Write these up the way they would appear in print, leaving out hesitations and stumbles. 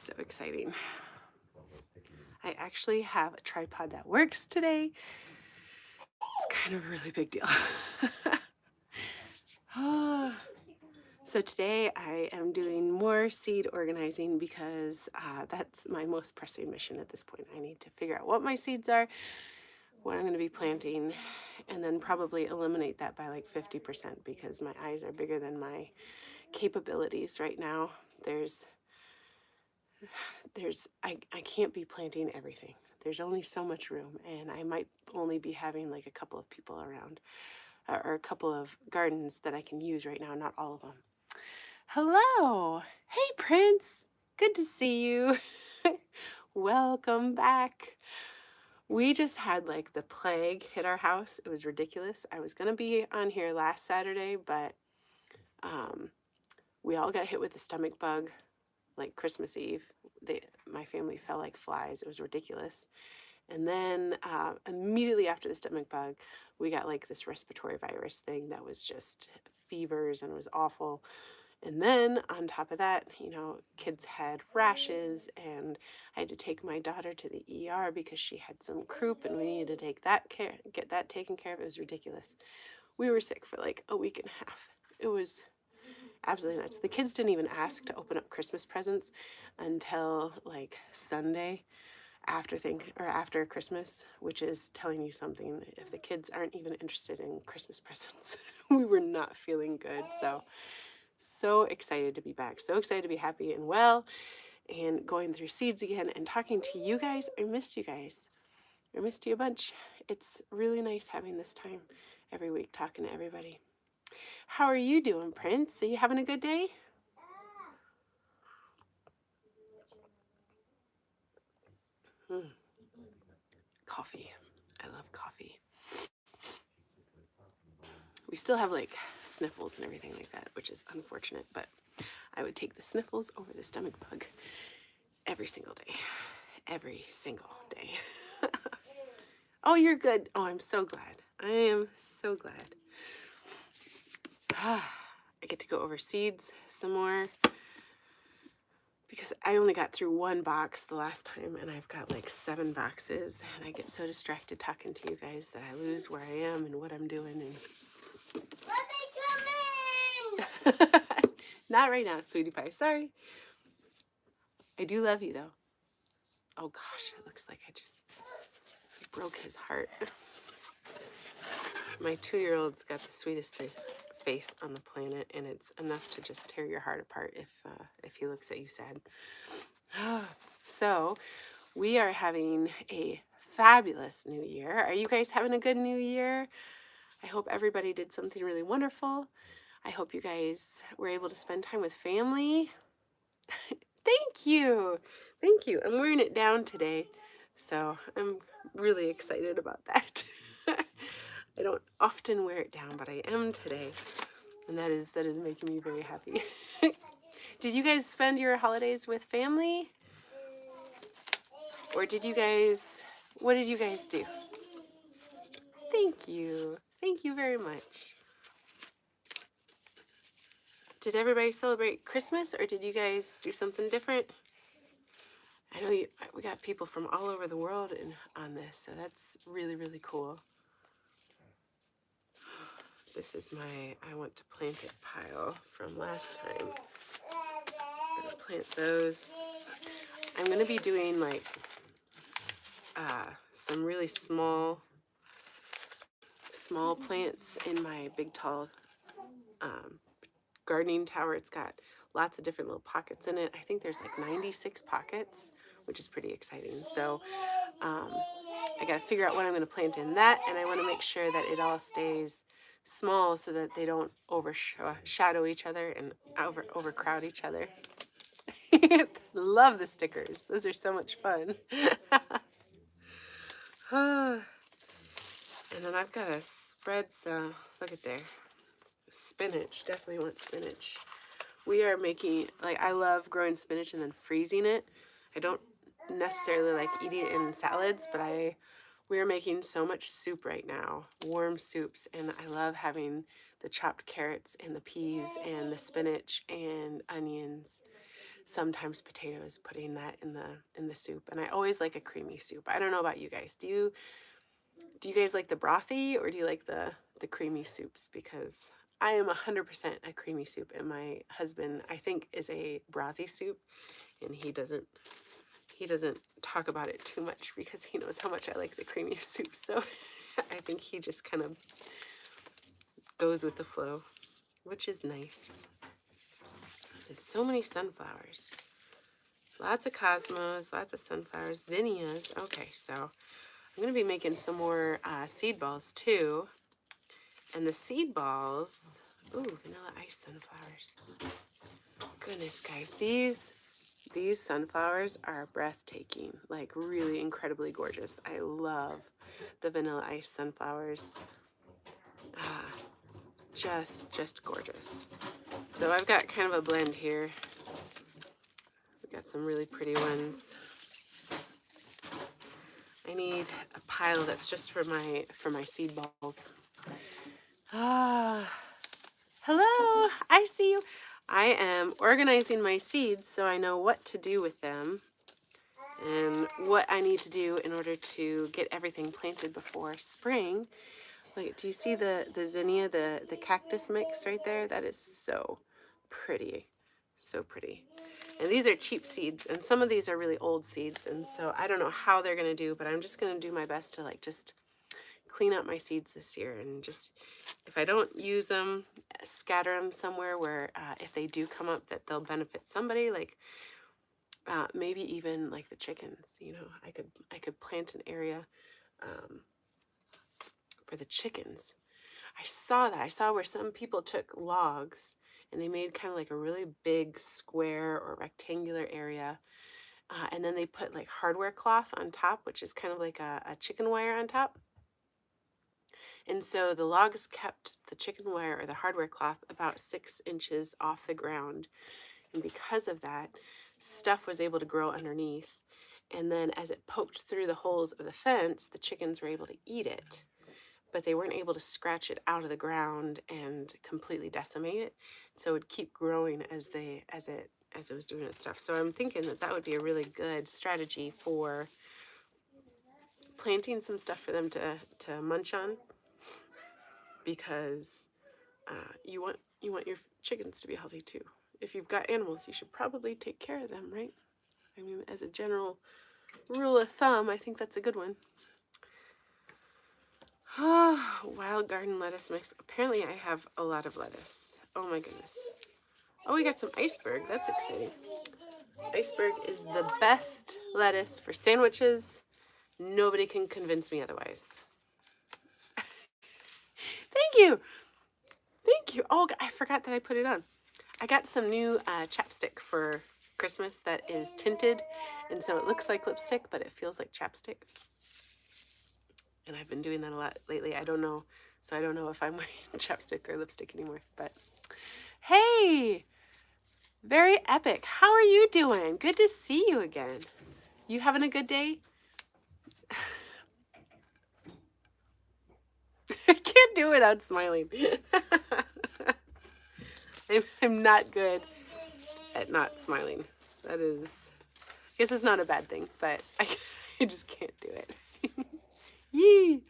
so exciting. I actually have a tripod that works today. It's kind of a really big deal. So today I am doing more seed organizing because that's my most pressing mission at this point. I need to figure out what my seeds are, what I'm going to be planting, and then probably eliminate that by like 50% because my eyes are bigger than my capabilities right now. I can't be planting everything. There's only so much room, and I might only be having like a couple of people around or a couple of gardens that I can use right now, not all of them. Hello. Hey, Prince. Good to see you. Welcome back. We just had like the plague hit our house. It was ridiculous. I was going to be on here last Saturday, but we all got hit with the stomach bug like Christmas Eve. My family fell like flies. It was ridiculous. And then immediately after the stomach bug, we got like this respiratory virus thing that was just fevers and it was awful. And then on top of that, you know, kids had rashes and I had to take my daughter to the ER because she had some croup and we needed to get that taken care of. It was ridiculous. We were sick for like a week and a half. It was absolutely nuts. The kids didn't even ask to open up Christmas presents until like Sunday after Christmas, which is telling you something. If the kids aren't even interested in Christmas presents, we were not feeling good. So excited to be back. So excited to be happy and well and going through seeds again and talking to you guys. I missed you guys. I missed you a bunch. It's really nice having this time every week talking to everybody. How are you doing, Prince? Are you having a good day? Coffee. I love coffee. We still have like sniffles and everything like that, which is unfortunate, but I would take the sniffles over the stomach bug every single day. Every single day. Oh, you're good. Oh, I'm so glad. I am so glad. I get to go over seeds some more because I only got through one box the last time and I've got like 7 boxes and I get so distracted talking to you guys that I lose where I am and what I'm doing. And not right now, sweetie pie. Sorry. I do love you though. Oh gosh, it looks like I just broke his heart. My 2-year-old's got the sweetest face on the planet, and it's enough to just tear your heart apart if he looks at you sad. So, we are having a fabulous new year. Are you guys having a good new year? I hope everybody did something really wonderful. I hope you guys were able to spend time with family. Thank you. Thank you. I'm wearing it down today, so I'm really excited about that. I don't often wear it down, but I am today, and that is making me very happy. Did you guys spend your holidays with family? Or what did you guys do? Thank you. Thank you very much. Did everybody celebrate Christmas, or did you guys do something different? I know we got people from all over the world on this, so that's really, really cool. This is my I want to plant it pile from last time. I'm going to plant those. I'm going to be doing like some really small plants in my big tall gardening tower. It's got lots of different little pockets in it. I think there's like 96 pockets, which is pretty exciting. So I got to figure out what I'm going to plant in that, and I want to make sure that it all stays small so that they don't overshadow each other and overcrowd each other. Love the stickers. Those are so much fun. And then I've got to spread some, look at there, spinach. Definitely want spinach. We are making, like, I love growing spinach and then freezing it. I don't necessarily like eating it in salads, but we are making so much soup right now, warm soups, and I love having the chopped carrots and the peas and the spinach and onions. sometimes potatoes, putting that in the soup. And I always like a creamy soup. I don't know about you guys. Do you guys like the brothy, or do you like the creamy soups? Because I am 100% a creamy soup, and my husband, I think, is a brothy soup, and he doesn't talk about it too much because he knows how much I like the creamy soup. So I think he just kind of goes with the flow, which is nice. There's so many sunflowers. Lots of cosmos, lots of sunflowers, zinnias. Okay, so I'm going to be making some more seed balls too. And the seed balls, ooh, vanilla ice sunflowers. Goodness, guys, these sunflowers are breathtaking, like really incredibly gorgeous. I love the vanilla ice sunflowers. Just gorgeous. So I've got kind of a blend here. We've got some really pretty ones. I need a pile that's just for my seed balls. Hello, I see you. I am organizing my seeds so I know what to do with them and what I need to do in order to get everything planted before spring. Like, do you see the zinnia, the cactus mix right there? That is so pretty, so pretty. And these are cheap seeds, and some of these are really old seeds, and so I don't know how they're going to do, but I'm just going to do my best to like just clean up my seeds this year, and just, if I don't use them, scatter them somewhere where if they do come up that they'll benefit somebody, like maybe even like the chickens. You know, I could plant an area for the chickens. I saw where some people took logs and they made kind of like a really big square or rectangular area, and then they put like hardware cloth on top, which is kind of like a chicken wire on top. And so the logs kept the chicken wire or the hardware cloth about 6 inches off the ground. And because of that, stuff was able to grow underneath. And then as it poked through the holes of the fence, the chickens were able to eat it. But they weren't able to scratch it out of the ground and completely decimate it. So it would keep growing as it was doing its stuff. So I'm thinking that would be a really good strategy for planting some stuff for them to munch on, because you want your chickens to be healthy too. If you've got animals, you should probably take care of them, right? I mean, as a general rule of thumb, I think that's a good one. Wild garden lettuce mix. Apparently I have a lot of lettuce. Oh my goodness. Oh, we got some iceberg. That's exciting. Iceberg is the best lettuce for sandwiches. Nobody can convince me otherwise. Thank you. Thank you. Oh, I forgot that I put it on. I got some new chapstick for Christmas that is tinted, and so it looks like lipstick, but it feels like chapstick. And I've been doing that a lot lately. I don't know if I'm wearing chapstick or lipstick anymore, but hey, very epic. How are you doing? Good to see you again. You having a good day? I can't do it without smiling. I'm not good at not smiling. That is, I guess it's not a bad thing, but I just can't do it. Yee!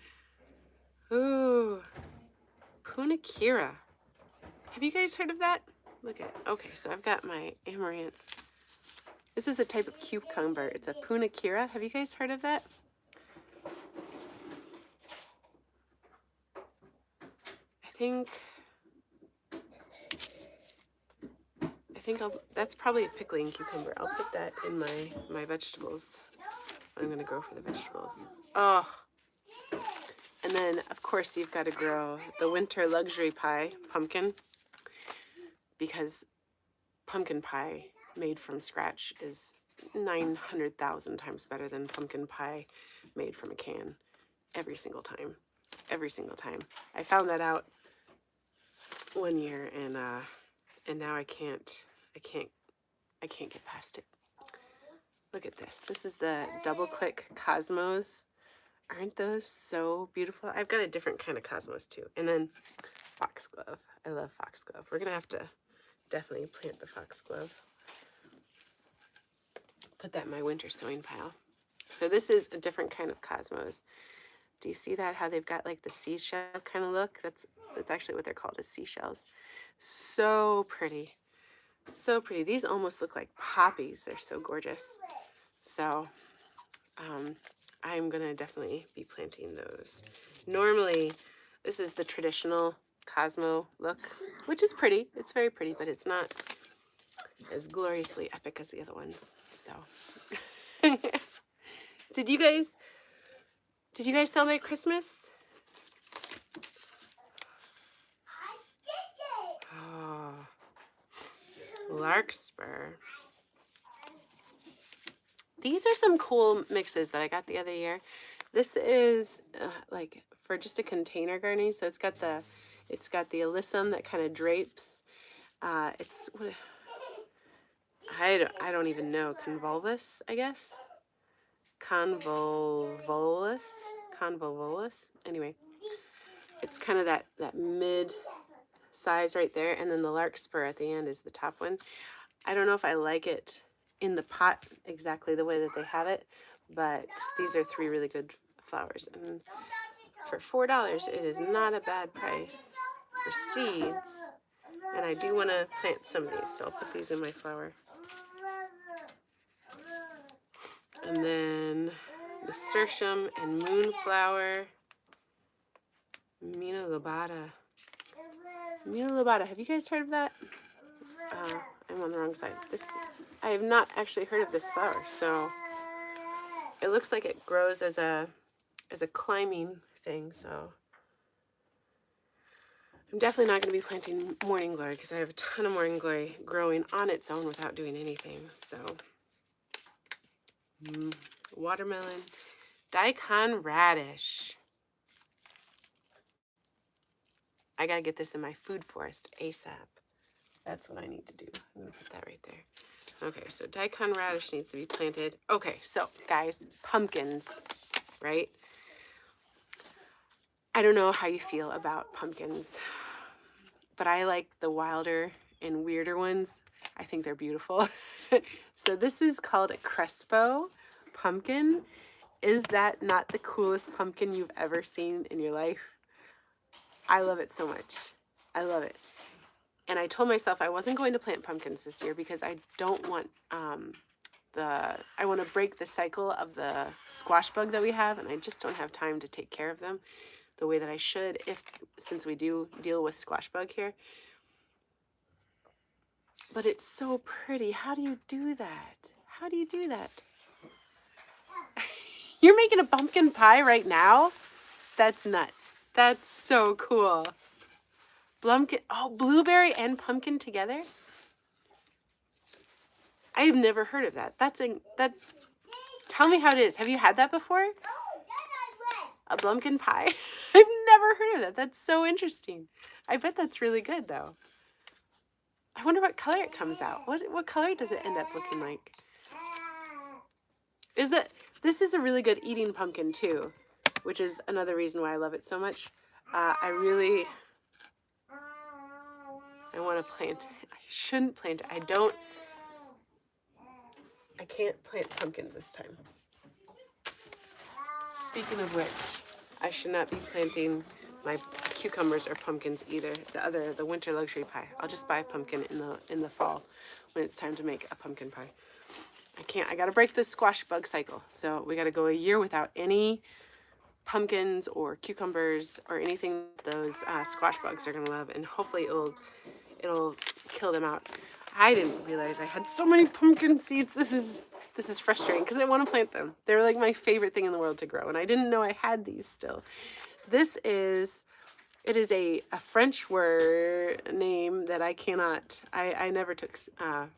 Ooh, Punakira. Have you guys heard of that? Look at, okay, so I've got my amaranth. This is a type of cucumber. It's a Punakira. Have you guys heard of that? That's probably a pickling cucumber. I'll put that in my vegetables. I'm gonna grow for the vegetables. Oh, and then of course you've got to grow the winter luxury pie, pumpkin, because pumpkin pie made from scratch is 900,000 times better than pumpkin pie made from a can every single time. Every single time. I found that out one year, and now I can't get past it. Look at this. This is the double click cosmos. Aren't those so beautiful? I've got a different kind of cosmos too. And then foxglove. I love foxglove. We're gonna have to definitely plant the foxglove. put that in my winter sowing pile. So this is a different kind of cosmos. Do you see that? How they've got like the seashell kind of look? That's actually what they're called, is seashells. So pretty. So pretty. These almost look like poppies. They're so gorgeous. So I'm going to definitely be planting those. Normally, this is the traditional Cosmo look, which is pretty. It's very pretty, but it's not as gloriously epic as the other ones. So, did you guys celebrate Christmas? Oh, larkspur. These are some cool mixes that I got the other year. This is like for just a container gardening. So it's got the alyssum that kind of drapes. It's what I don't even know, convolvulus, I guess. Convolvulus. Anyway, it's kind of that mid size right there, and then the larkspur at the end is the top one. I don't know if I like it in the pot exactly the way that they have it, but these are 3 really good flowers, and for $4 it is not a bad price for seeds. And I do want to plant some of these, so I'll put these in my flower. And then nasturtium and moonflower. Mina lobata. Have you guys heard of that? I'm on the wrong side. I have not actually heard of this flower, so it looks like it grows as a climbing thing. So I'm definitely not going to be planting morning glory because I have a ton of morning glory growing on its own without doing anything. So watermelon, daikon radish. I gotta get this in my food forest ASAP. That's what I need to do. I'm gonna put that right there. Okay, so daikon radish needs to be planted. Okay, so guys, pumpkins, right? I don't know how you feel about pumpkins, but I like the wilder and weirder ones. I think they're beautiful. So this is called a Crespo pumpkin. Is that not the coolest pumpkin you've ever seen in your life? I love it so much. I love it. And I told myself I wasn't going to plant pumpkins this year because I don't want I want to break the cycle of the squash bug that we have, and I just don't have time to take care of them the way that I should, since we do deal with squash bug here. But it's so pretty. How do you do that? How do you do that? You're making a pumpkin pie right now? That's nuts. That's so cool. Blueberry and pumpkin together? I've never heard of that. Tell me how it is. Have you had that before? A blumpkin pie? I've never heard of that. That's so interesting. I bet that's really good though. I wonder what color it comes out. What color does it end up looking like? This is a really good eating pumpkin too, which is another reason why I love it so much. I want to plant it. I shouldn't plant it. I can't plant pumpkins this time. Speaking of which, I should not be planting my cucumbers or pumpkins either. The winter luxury pie. I'll just buy a pumpkin in the fall when it's time to make a pumpkin pie. I gotta break this squash bug cycle. So we gotta go a year without any pumpkins or cucumbers or anything those squash bugs are gonna love, and hopefully it'll kill them out. I didn't realize I had so many pumpkin seeds. This is frustrating because I want to plant them. They're like my favorite thing in the world to grow, and I didn't know I had these still. It is a French word name that I cannot. I never took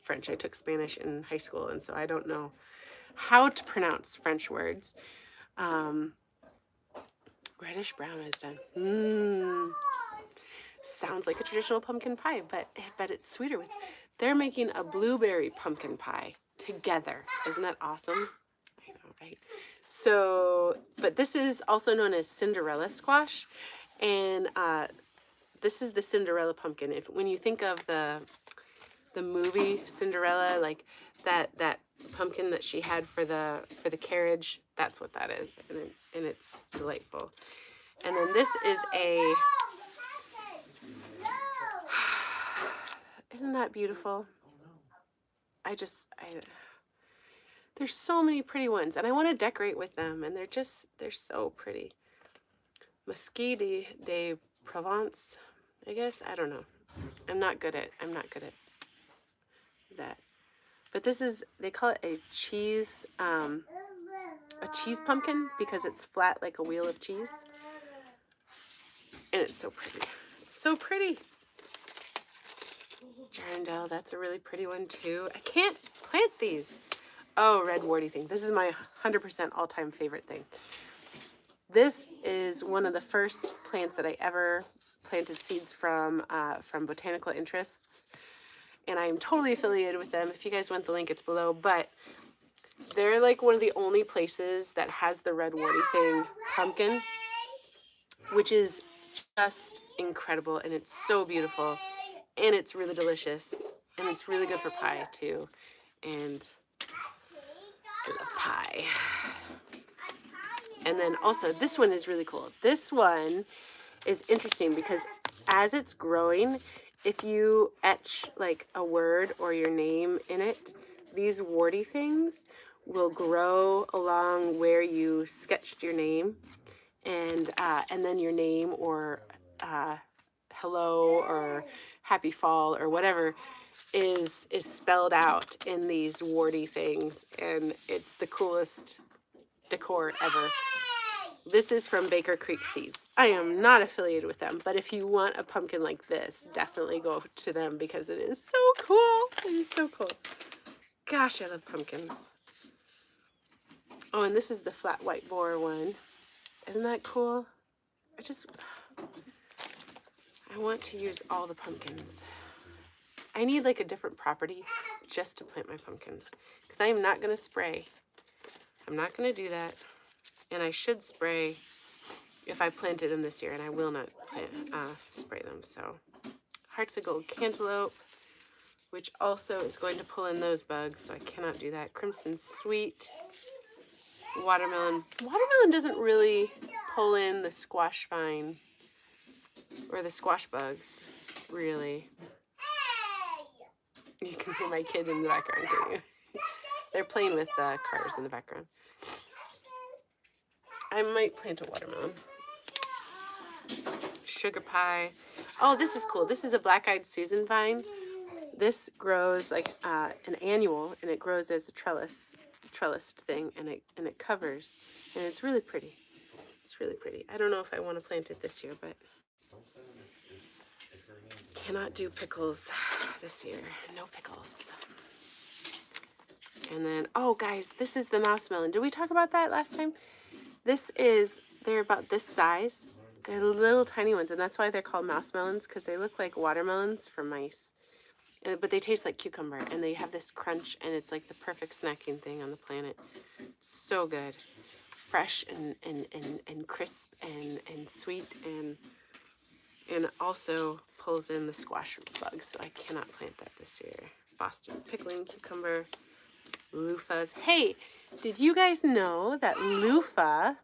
French. I took Spanish in high school, and so I don't know how to pronounce French words. Reddish brown is done. Sounds like a traditional pumpkin pie, but it's sweeter with. They're making a blueberry pumpkin pie together. Isn't that awesome? I know, right? So, but this is also known as Cinderella squash, and this is the Cinderella pumpkin. When you think of the movie Cinderella, like that pumpkin that she had for the carriage. That's what that is, and it's delightful. And then this is a isn't that beautiful? There's so many pretty ones, and I want to decorate with them, and they're so pretty. Mesquite de Provence, I guess. I don't know. I'm not good at that. But this is, they call it a cheese pumpkin because it's flat like a wheel of cheese. And it's so pretty. It's so pretty. Jarondelle, that's a really pretty one too. I can't plant these. Oh, red warty thing. This is my 100% all-time favorite thing. This is one of the first plants that I ever planted seeds from Botanical Interests. And I'm totally affiliated with them. If you guys want the link, it's below. But they're like one of the only places that has the red warty thing pumpkin, which is just incredible. And it's so beautiful. And it's really delicious. And it's really good for pie too. And I love pie. And then also this one is really cool. This one is interesting because as it's growing, if you etch like a word or your name in it, these warty things will grow along where you sketched your name, and then your name or hello or happy fall or whatever is spelled out in these warty things, and it's the coolest decor ever. This is from Baker Creek Seeds. I am not affiliated with them, but if you want a pumpkin like this, definitely go to them because it is so cool. It is so cool. Gosh, I love pumpkins. Oh, and this is the flat white boar one. Isn't that cool? I want to use all the pumpkins. I need like a different property just to plant my pumpkins because I am not going to spray. I'm not going to do that. And I should spray if I planted them this year, and I will not spray them. So, Hearts of Gold Cantaloupe, which also is going to pull in those bugs, so I cannot do that. Crimson Sweet, Watermelon. Watermelon doesn't really pull in the squash vine or the squash bugs, really. You can hear my kid in the background, can't you? They're playing with cars in the background. I might plant a watermelon. Sugar pie. Oh, this is cool. This is a black-eyed Susan vine. This grows like an annual, and it grows as a trellised thing, and it covers, and it's really pretty. It's really pretty. I don't know if I want to plant it this year, but cannot do pickles this year. No pickles. And then, oh guys, this is the mouse melon. Did we talk about that last time? They're about this size. They're little tiny ones, and that's why they're called mouse melons, because they look like watermelons for mice. But they taste like cucumber, and they have this crunch, and it's like the perfect snacking thing on the planet. So good. Fresh and crisp and sweet, and also pulls in the squash bugs, so I cannot plant that this year. Boston pickling cucumber. Loofahs. Hey, did you guys know that loofah,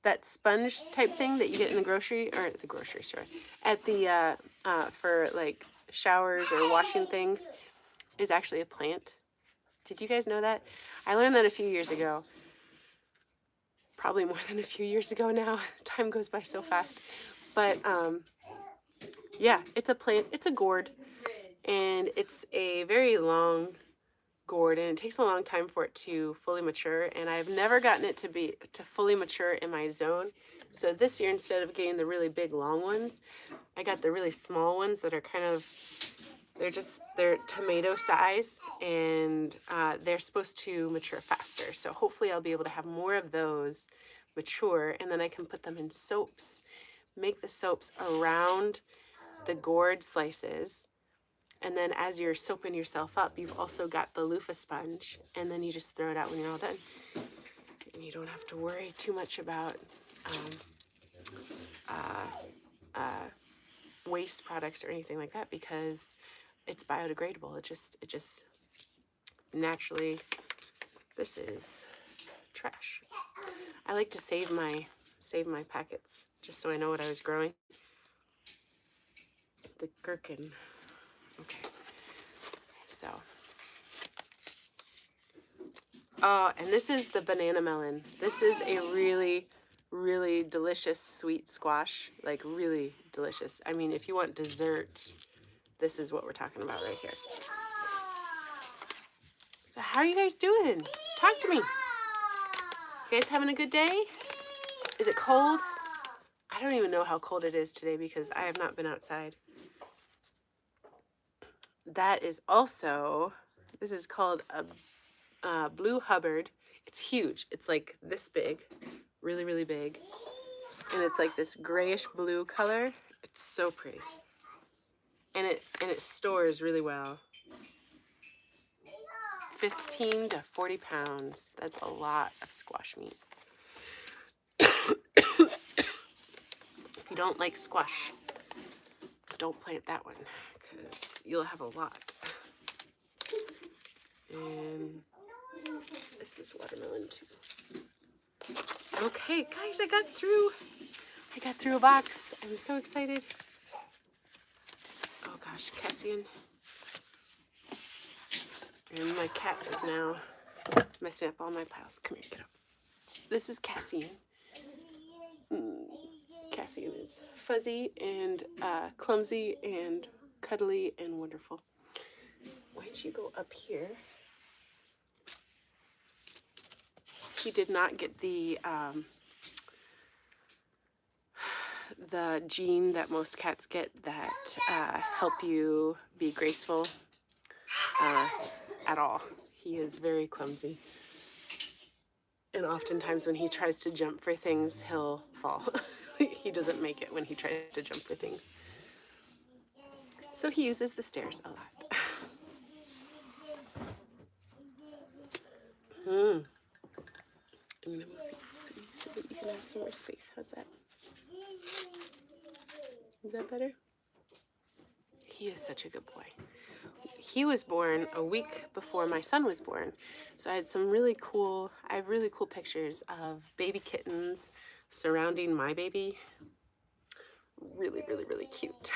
that sponge type thing that you get in the grocery, or at the grocery store, at the, for like showers or washing things, is actually a plant? Did you guys know that? I learned that a few years ago. Probably more than a few years ago now. Time goes by so fast. But, yeah, it's a plant. It's a gourd. And it's a very long gourd, and it takes a long time for it to fully mature, and I've never gotten it to fully mature in my zone. So this year, instead of getting the really big long ones, I got the really small ones that are they're tomato size, and they're supposed to mature faster. So hopefully I'll be able to have more of those mature, and then I can put them in soaps, make the soaps around the gourd slices. And then as you're soaping yourself up, you've also got the loofah sponge, and then you just throw it out when you're all done. And you don't have to worry too much about waste products or anything like that because it's biodegradable. It just naturally, this is trash. I like to save my packets just so I know what I was growing. The gherkin. Okay. So. Oh, and this is the banana melon. This is a really, really delicious sweet squash. Like really delicious. I mean, if you want dessert, this is what we're talking about right here. So how are you guys doing? Talk to me. You guys having a good day? Is it cold? I don't even know how cold it is today because I have not been outside. That is also, this is called a Blue Hubbard. It's huge. It's like this big, really, really big. And it's like this grayish blue color. It's so pretty. And it stores really well. 15 to 40 pounds. That's a lot of squash meat. If you don't like squash, don't plant that one because you'll have a lot. And this is watermelon too. Okay, guys, I got through a box. I'm so excited. Oh gosh, Cassian. And my cat is now messing up all my piles. Come here, get up. This is Cassian. Cassian is fuzzy and clumsy and cuddly and wonderful. Why don't you go up here? He did not get the gene that most cats get that help you be graceful at all. He is very clumsy. And oftentimes when he tries to jump for things, he'll fall. He doesn't make it when he tries to jump for things. So he uses the stairs a lot. I'm going to move these so that you can have some more space. How's that? Is that better? He is such a good boy. He was born a week before my son was born. So I have really cool pictures of baby kittens surrounding my baby. Really, really, really cute.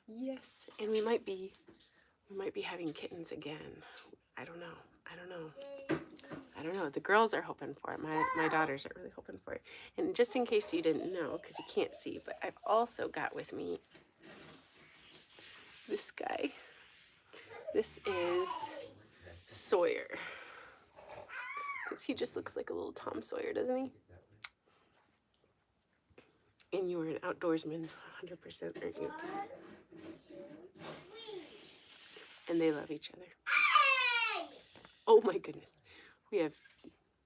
Yes, and we might be having kittens again. I don't know. The girls are hoping for it. My daughters are really hoping for it. And just in case you didn't know, because you can't see, but I've also got with me this guy. This is Sawyer. Because he just looks like a little Tom Sawyer, doesn't he? And you're an outdoorsman, 100%, aren't you? And they love each other. Oh my goodness.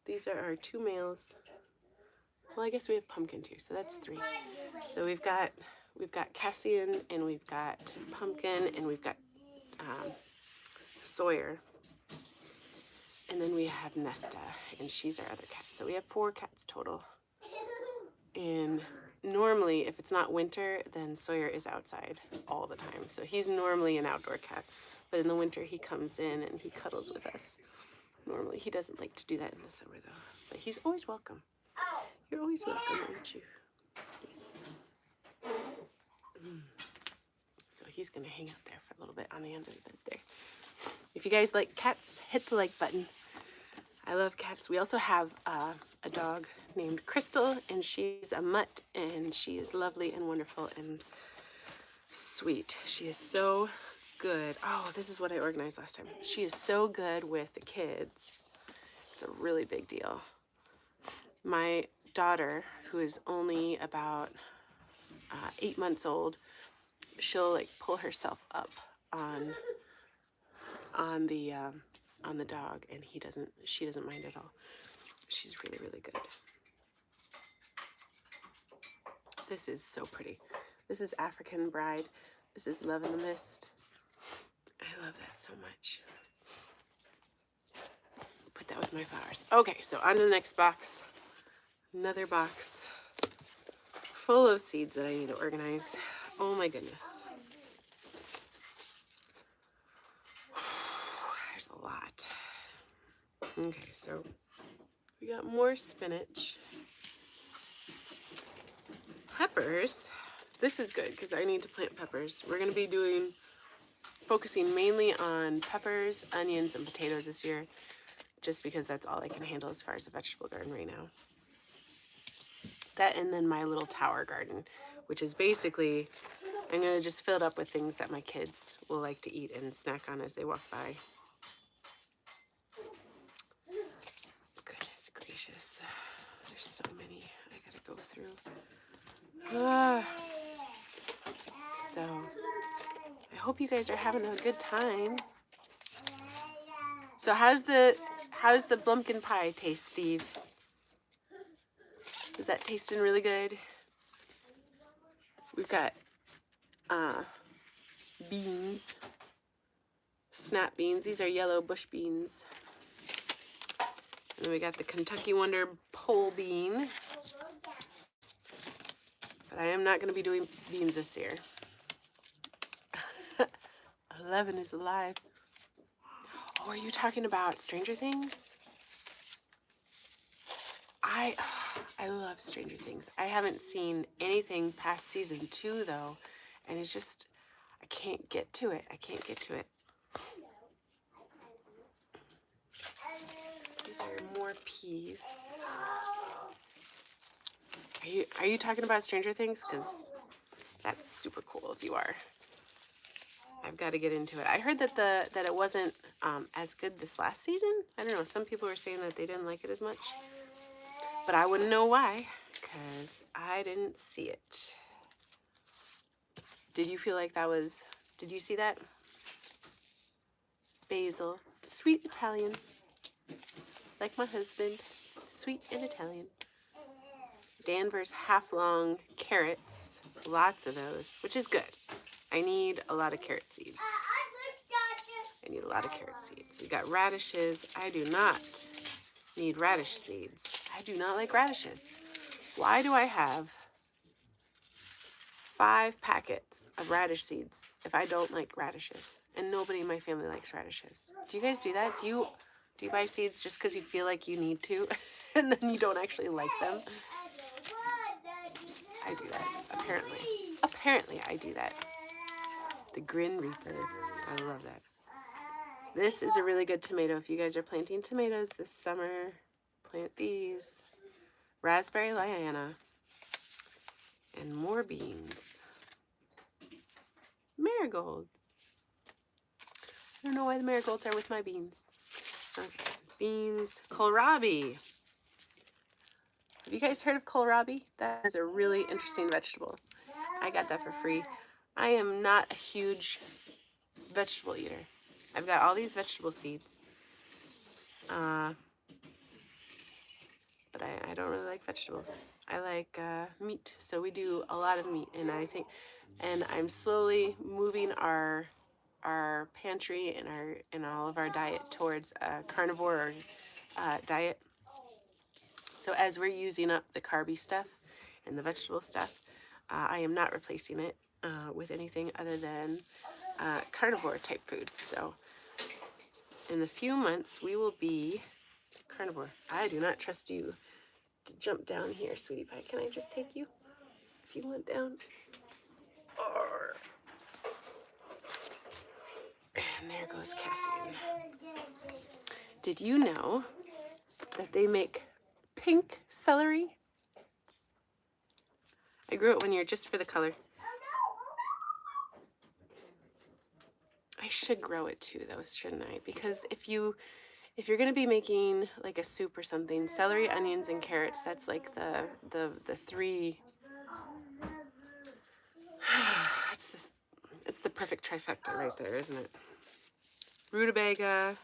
These are our 2 males. Well, I guess we have Pumpkin too, so that's 3. So we've got Cassian, and we've got Pumpkin, and we've got Sawyer. And then we have Nesta, and she's our other cat. So we have 4 cats total. And normally, if it's not winter, then Sawyer is outside all the time. So he's normally an outdoor cat. But in the winter, he comes in and he cuddles with us. Normally, he doesn't like to do that in the summer, though. But he's always welcome. You're always welcome, aren't you? Yes. So he's going to hang out there for a little bit on the end of the bed there. If you guys like cats, hit the like button. I love cats. We also have a dog named Crystal, and she's a mutt, and she is lovely and wonderful and sweet. She is so good. Oh, this is what I organized last time. She is so good with the kids. It's a really big deal. My daughter, who is only about 8 months old, she'll like pull herself up on the dog, and she doesn't mind at all. She's really, really good. This is so pretty. This is African Bride. This is Love in the Mist. I love that so much. Put that with my flowers. Okay, so on to the next box. Another box full of seeds that I need to organize. Oh my goodness. there's a lot. Okay, so we got more spinach. Peppers. This is good because I need to plant peppers. We're going to be focusing mainly on peppers, onions, and potatoes this year, just because that's all I can handle as far as a vegetable garden right now. That, and then my little tower garden, which is basically, I'm going to just fill it up with things that my kids will like to eat and snack on as they walk by. Goodness gracious. There's so many I got to go through. So, I hope you guys are having a good time. So how's the blumpkin pie taste, Steve? Is that tasting really good? We've got beans, snap beans. These are yellow bush beans. And then we got the Kentucky Wonder pole bean. But I am not going to be doing beans this year. 11 is alive. Oh, are you talking about Stranger Things? I love Stranger Things. I haven't seen anything past season 2 though, and it's just, I can't get to it. These are more peas. Are you talking about Stranger Things? Because that's super cool if you are. I've got to get into it. I heard that it wasn't as good this last season. I don't know. Some people were saying that they didn't like it as much. But I wouldn't know why, because I didn't see it. Did you feel like that was... Did you see that? Basil. Sweet Italian. Like my husband. Sweet and Italian. Danvers half-long carrots. Lots of those, which is good. I need a lot of carrot seeds. We got radishes. I do not need radish seeds. I do not like radishes. Why do I have 5 packets of radish seeds if I don't like radishes? And nobody in my family likes radishes. Do you guys do that? Do you buy seeds just because you feel like you need to and then you don't actually like them? I do that, apparently. Apparently I do that. The Grin Reaper. I love that. This is a really good tomato. If you guys are planting tomatoes this summer, plant these. Raspberry Liana. And more beans. Marigolds. I don't know why the marigolds are with my beans. Okay, beans. Kohlrabi. Have you guys heard of kohlrabi? That is a really interesting vegetable. I got that for free. I am not a huge vegetable eater. I've got all these vegetable seeds. But I don't really like vegetables. I like meat, so we do a lot of meat, and I'm slowly moving our pantry and all of our diet towards a carnivore diet. So as we're using up the carby stuff and the vegetable stuff, I am not replacing it with anything other than carnivore type food. So in the few months we will be carnivore. I do not trust you to jump down here, sweetie pie. Can I just take you if you went down? And there goes Cassian. Did you know that they make pink celery? I grew it one year just for the color. I should grow it too though, shouldn't I? Because if you're gonna be making like a soup or something, celery, onions, and carrots, that's like the 3 it's the perfect trifecta right there, isn't it? Rutabaga.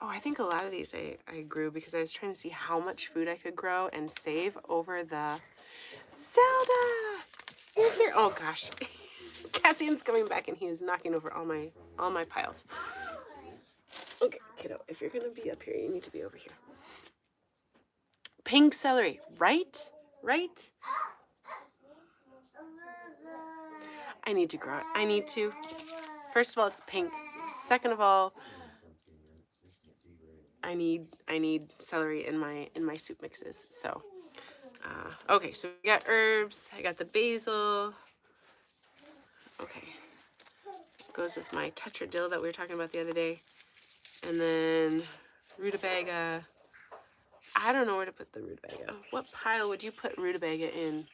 Oh, I think a lot of these I grew because I was trying to see how much food I could grow and save over the... Zelda! You're here. Oh gosh. Cassian's coming back and he is knocking over all my piles. Okay, kiddo, if you're gonna be up here, you need to be over here. Pink celery, right? Right? I need to grow it. I need to. First of all, it's pink. Second of all, I need celery in my soup mixes. So okay, so we got herbs. I got the basil. Okay, goes with my tetradill that we were talking about the other day, and then rutabaga. I don't know where to put the rutabaga. What pile would you put rutabaga in?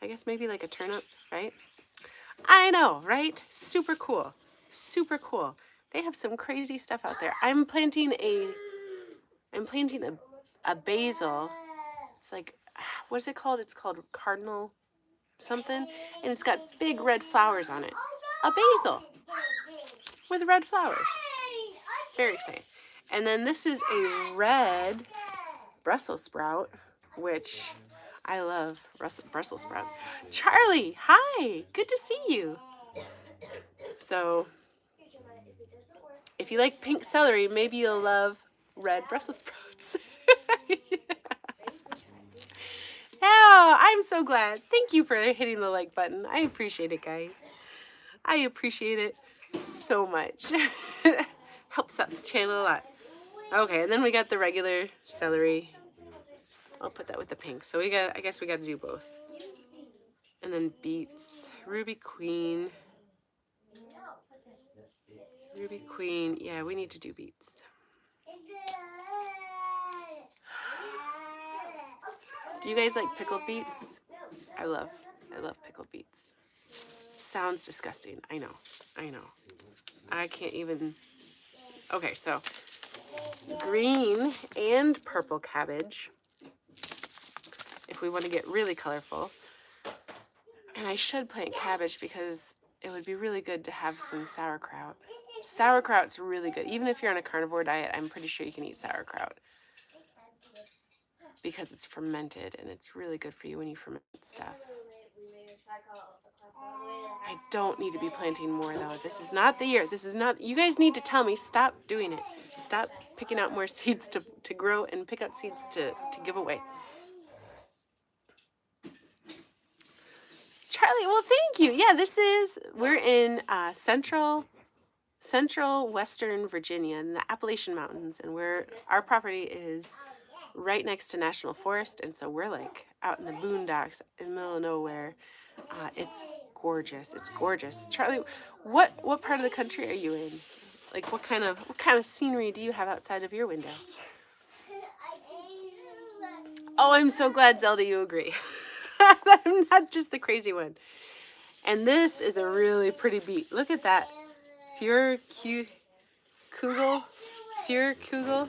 I guess maybe like a turnip, right? I know, right? Super cool. Super cool. They have some crazy stuff out there. I'm planting a basil. It's like, what is it called? It's called cardinal something, and it's got big red flowers on it. A basil with red flowers. Very exciting. And then this is a red Brussels sprout, which I love Brussels sprout. Charlie, hi, good to see you. So if you like pink celery, maybe you'll love red Brussels sprouts. Oh, I'm so glad. Thank you for hitting the like button. I appreciate it, guys. I appreciate it so much. Helps out the channel a lot. Okay, and then we got the regular celery. I'll put that with the pink. So I guess we got to do both. And then beets, Ruby Queen. Ruby Queen. Yeah, we need to do beets. Do you guys like pickled beets? I love pickled beets. Sounds disgusting. I know. I can't even. Okay, so green and purple cabbage, if we want to get really colorful. And I should plant cabbage because it would be really good to have some sauerkraut. Sauerkraut's really good. Even if you're on a carnivore diet, I'm pretty sure you can eat sauerkraut because it's fermented and it's really good for you when you ferment stuff. I don't need to be planting more though. This is not the year. This is not, you guys need to tell me, stop doing it. Stop picking out more seeds to grow and pick out seeds to give away. Charlie, well, thank you. Yeah, we're in central western Virginia in the Appalachian Mountains, and our property is right next to National Forest, and so we're like out in the boondocks in the middle of nowhere. It's gorgeous. It's gorgeous. Charlie, what part of the country are you in? Like what kind of scenery do you have outside of your window? Oh, I'm so glad, Zelda, you agree. I'm not just the crazy one. And this is a really pretty beet. Look at that. Furkugel. Furkugel.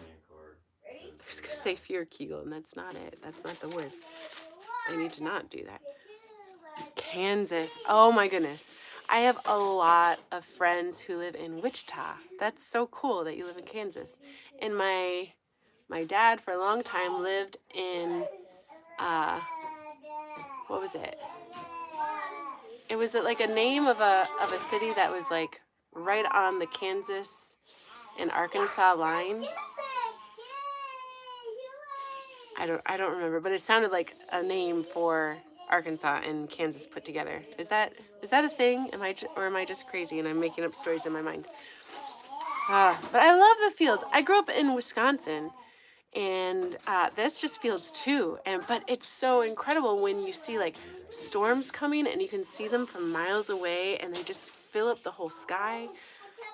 I was going to say Furkugel, and that's not it. That's not the word. I need to not do that. Kansas. Oh my goodness. I have a lot of friends who live in Wichita. That's so cool that you live in Kansas. And my dad for a long time lived in what was it? It was like a name of a city that was like right on the Kansas and Arkansas line. I don't remember, but it sounded like a name for Arkansas and Kansas put together. Is that a thing? Am I just crazy and I'm making up stories in my mind? But I love the fields. I grew up in Wisconsin, and that's just fields too. But it's so incredible when you see like storms coming and you can see them from miles away, and they just fill up the whole sky.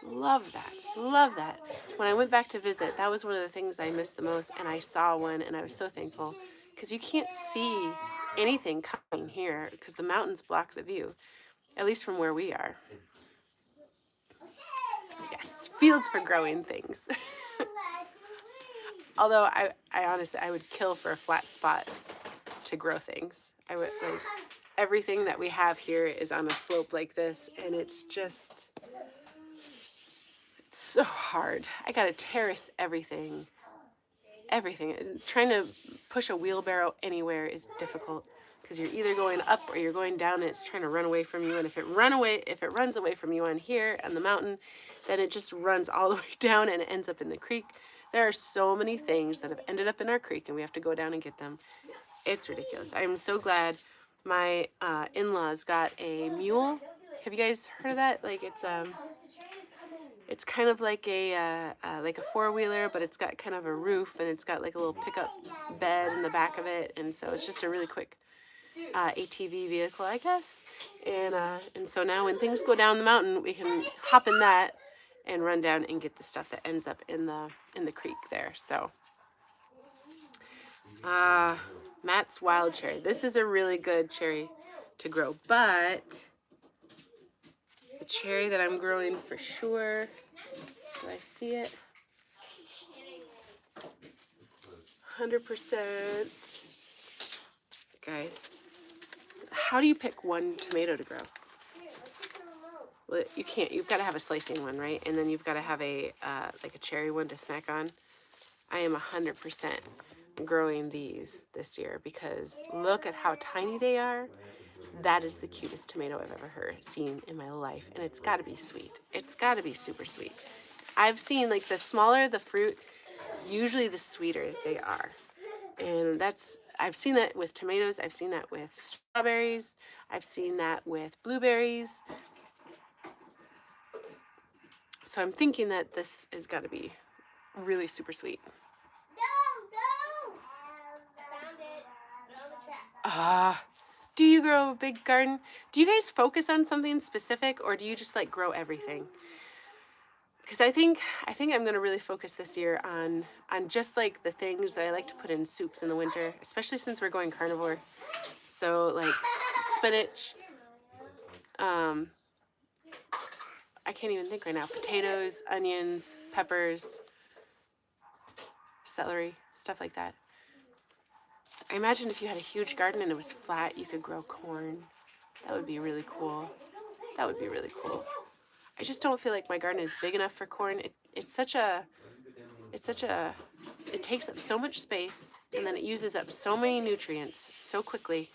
Love that. Love that. When I went back to visit, that was one of the things I missed the most, and I saw one, and I was so thankful because you can't see anything coming here because the mountains block the view, at least from where we are. Yes, fields for growing things. Although I honestly, I would kill for a flat spot to grow things. I would like everything that we have here is on a slope like this, and it's so hard. I gotta terrace everything. And trying to push a wheelbarrow anywhere is difficult because you're either going up or you're going down, and it's trying to run away from you. And if it runs away from you on here on the mountain, then it just runs all the way down and it ends up in the creek. There are so many things that have ended up in our creek, and we have to go down and get them. It's ridiculous. I'm so glad my in-laws got a mule. Have you guys heard of that? Like it's It's kind of like a four-wheeler, but it's got kind of a roof, and it's got like a little pickup bed in the back of it, and so it's just a really quick ATV vehicle, I guess. And so now when things go down the mountain, we can hop in that and run down and get the stuff that ends up in the creek there. So Matt's wild cherry. This is a really good cherry to grow, but the cherry that I'm growing for sure, do I see it? 100%. Guys, how do you pick one tomato to grow? Well, you can't. You've got to have a slicing one, right? And then you've got to have a like a cherry one to snack on. I am 100% growing these this year because look at how tiny they are. That is the cutest tomato I've ever seen in my life, and it's got to be sweet. It's got to be super sweet. I've seen like the smaller the fruit, usually the sweeter they are. And I've seen that with tomatoes. I've seen that with strawberries. I've seen that with blueberries. So I'm thinking that this has got to be really super sweet. No. I found it. On the track. Do you grow a big garden? Do you guys focus on something specific, or do you just like grow everything? Because I think I'm going to really focus this year on just like the things that I like to put in soups in the winter, especially since we're going carnivore. So like spinach, I can't even think right now. Potatoes, onions, peppers, celery, stuff like that. I imagine if you had a huge garden and it was flat, you could grow corn. That would be really cool. That would be really cool. I just don't feel like my garden is big enough for corn. It takes up so much space, and then it uses up so many nutrients so quickly.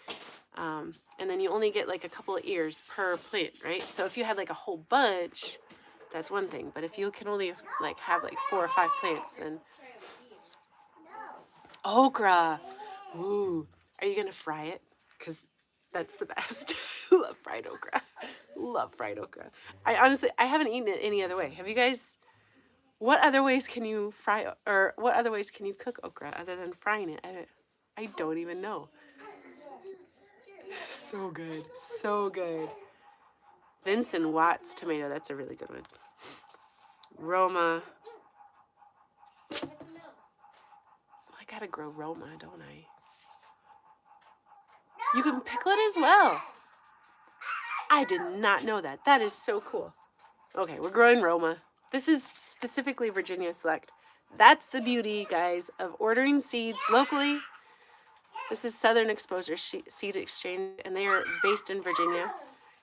And then you only get like a couple of ears per plant, right? So if you had like a whole bunch, that's one thing. But if you can only like have like 4 or 5 plants, and okra, ooh, are you gonna fry it? Because that's the best. Love fried okra. Love fried okra. I haven't eaten it any other way. Have you guys? What other ways can you fry, or what other ways can you cook okra other than frying it? I don't even know. So good. So good. Vincent Watts tomato. That's a really good one. Roma. I gotta grow Roma, don't I? You can pickle it as well. I did not know that. That is so cool. Okay, we're growing Roma. This is specifically Virginia Select. That's the beauty, guys, of ordering seeds locally. This is Southern Exposure Seed Exchange, and they are based in Virginia.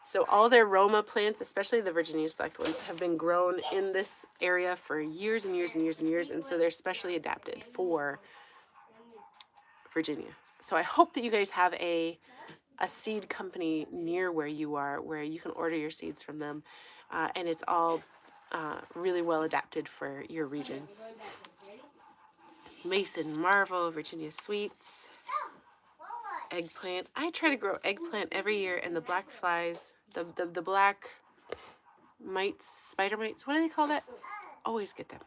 So all their Roma plants, especially the Virginia Select ones, have been grown in this area for years and years and years and years, and so they're specially adapted for Virginia. So I hope that you guys have a seed company near where you are, where you can order your seeds from them, and it's all really well adapted for your region. Mason Marvel, Virginia Sweets, eggplant. I try to grow eggplant every year, and the black flies, the black mites, spider mites, what do they call that? Always get them.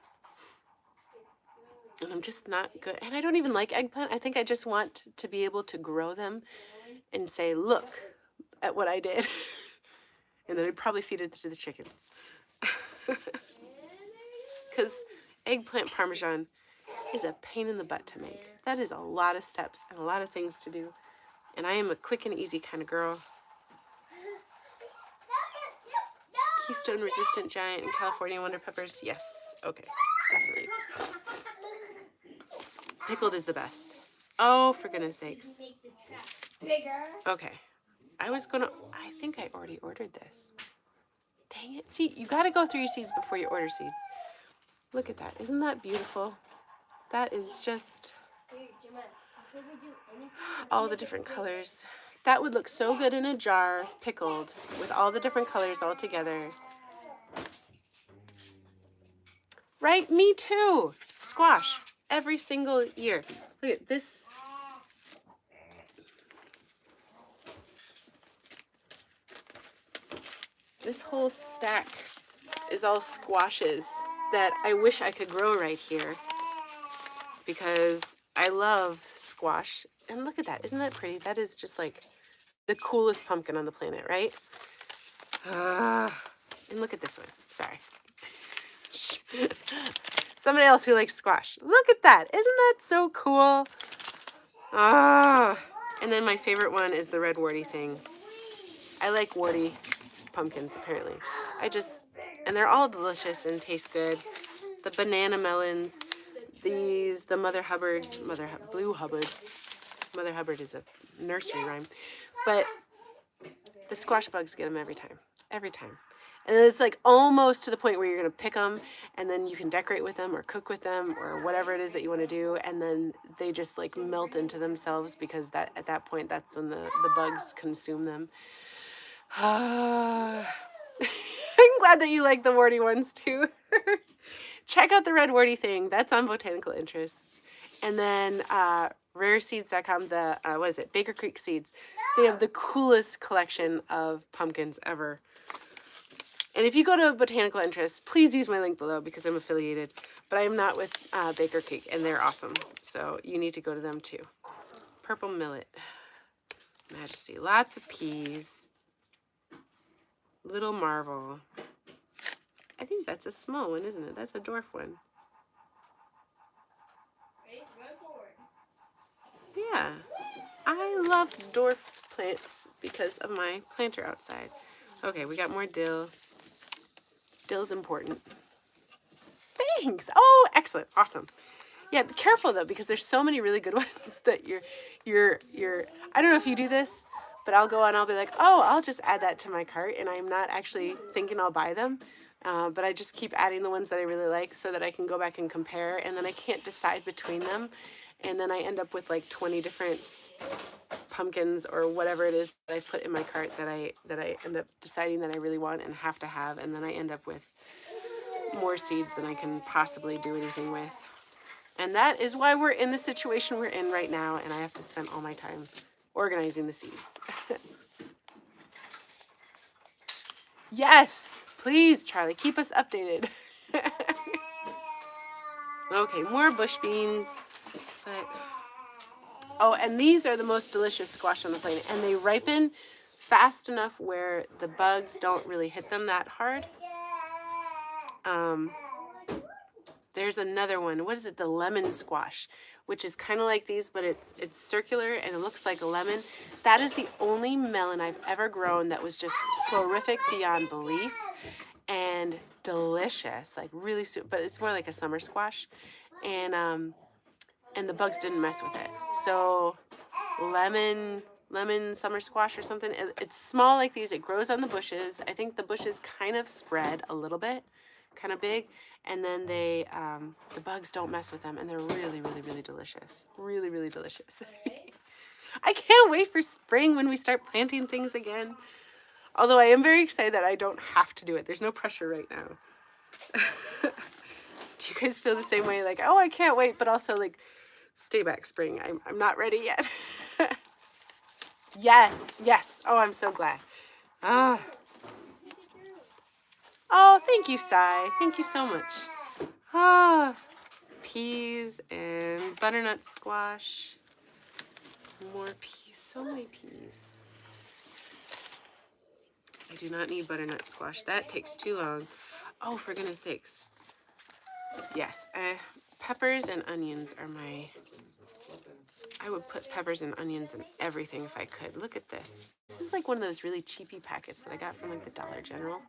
And I'm just not good. And I don't even like eggplant. I think I just want to be able to grow them and say, look at what I did. And then I'd probably feed it to the chickens. Because eggplant parmesan is a pain in the butt to make. That is a lot of steps and a lot of things to do. And I am a quick and easy kind of girl. Keystone resistant giant and California wonder peppers. Yes. Okay. Definitely. Pickled is the best. Oh, for goodness sakes. Okay. I think I already ordered this. Dang it. See, you got to go through your seeds before you order seeds. Look at that. Isn't that beautiful? That is just all the different colors. That would look so good in a jar, pickled, with all the different colors all together. Right? Me too. Squash. Every single year. Look at this. This whole stack is all squashes that I wish I could grow right here because I love squash. And look at that. Isn't that pretty? That is just like the coolest pumpkin on the planet, right? And look at this one. Sorry. Somebody else who likes squash. Look at that. Isn't that so cool? And then my favorite one is the red warty thing. I like warty pumpkins, apparently. And they're all delicious and taste good. The banana melons, the Mother Hubbards, Blue Hubbard. Mother Hubbard is a nursery rhyme. But the squash bugs get them every time. Every time. And it's like almost to the point where you're going to pick them and then you can decorate with them or cook with them or whatever it is that you want to do. And then they just like melt into themselves because at that point, that's when the bugs consume them. I'm glad that you like the warty ones too. Check out the red warty thing. That's on Botanical Interests. And then rareseeds.com, Baker Creek Seeds. They have the coolest collection of pumpkins ever. And if you go to Botanical Interests, please use my link below because I'm affiliated. But I am not with Baker Creek, and they're awesome. So you need to go to them too. Purple millet. Majesty. Lots of peas. Little marvel. I think that's a small one, isn't it? That's a dwarf one. Yeah. I love dwarf plants because of my planter outside. Okay, we got more dill. Dill's important. Thanks. Oh, excellent. Awesome. Yeah, be careful though, because there's so many really good ones that you're I don't know if you do this, but I'll go on, I'll be like, oh, I'll just add that to my cart, and I'm not actually thinking I'll buy them. But I just keep adding the ones that I really like so that I can go back and compare, and then I can't decide between them. And then I end up with like 20 different pumpkins or whatever it is that I put in my cart that I end up deciding that I really want and have to have, and then I end up with more seeds than I can possibly do anything with. And that is why we're in the situation we're in right now, and I have to spend all my time organizing the seeds. Yes, please, Charlie, keep us updated. Okay, more bush beans. Oh, and these are the most delicious squash on the planet, and they ripen fast enough where the bugs don't really hit them that hard. There's another one. What is it? The lemon squash, which is kind of like these, but it's circular and it looks like a lemon. That is the only melon I've ever grown that was just horrific beyond belief and delicious, like really sweet. But it's more like a summer squash, and the bugs didn't mess with it. So lemon summer squash or something. It's small like these. It grows on the bushes. I think the bushes kind of spread a little bit, kind of big. And then the bugs don't mess with them, and they're really, really, really delicious. Really, really delicious. I can't wait for spring when we start planting things again. Although I am very excited that I don't have to do it. There's no pressure right now. Do you guys feel the same way? Like, oh, I can't wait, but also like, stay back, spring. I'm not ready yet. Yes. Oh, I'm so glad. Oh, thank you, Sai. Thank you so much. Peas and butternut squash. More peas. So many peas. I do not need butternut squash. That takes too long. Oh, for goodness sakes. Yes, peppers and onions are I would put peppers and onions in everything if I could. Look at this. This is like one of those really cheapy packets that I got from like the Dollar General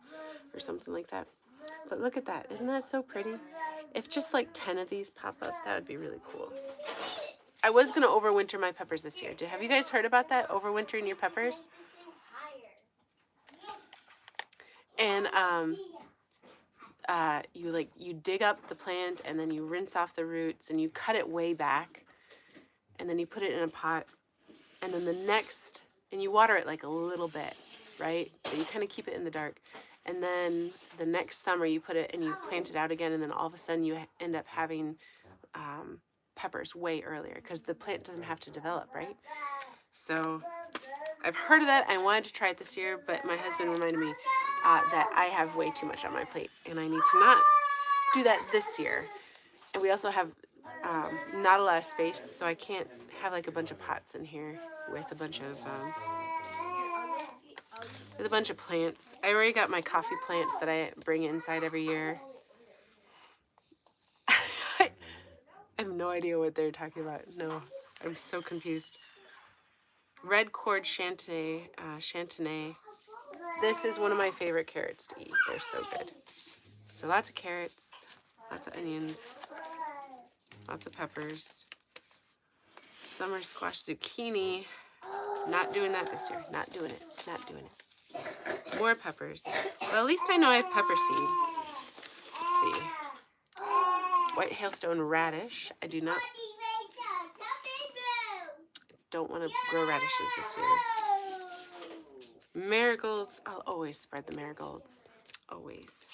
or something like that. But look at that. Isn't that so pretty? If just like 10 of these pop up, that would be really cool. I was going to overwinter my peppers this year. Have you guys heard about that? Overwintering your peppers? And you dig up the plant and then you rinse off the roots and you cut it way back and then you put it in a pot and then and you water it like a little bit, right? But you kind of keep it in the dark. And then the next summer you put it and you plant it out again, and then all of a sudden you end up having peppers way earlier because the plant doesn't have to develop, right? So I've heard of that. I wanted to try it this year, but my husband reminded me, that I have way too much on my plate, and I need to not do that this year. And we also have not a lot of space, so I can't have like a bunch of pots in here with a bunch of plants. I already got my coffee plants that I bring inside every year. I have no idea what they're talking about. No, I'm so confused. Red cord chantenay. This is one of my favorite carrots to eat. They're so good. So lots of carrots, lots of onions, lots of peppers, summer squash, zucchini. Not doing that this year. Not doing it. Not doing it. More peppers. Well, at least I know I have pepper seeds. Let's see. White hailstone radish. I don't want to grow radishes this year. Marigolds. I'll always spread the marigolds. Always.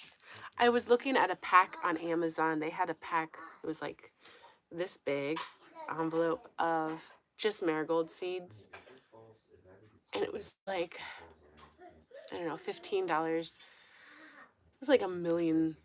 I was looking at a pack on Amazon. They had a pack. It was like this big envelope of just marigold seeds. And it was like, I don't know, $15. It was like a million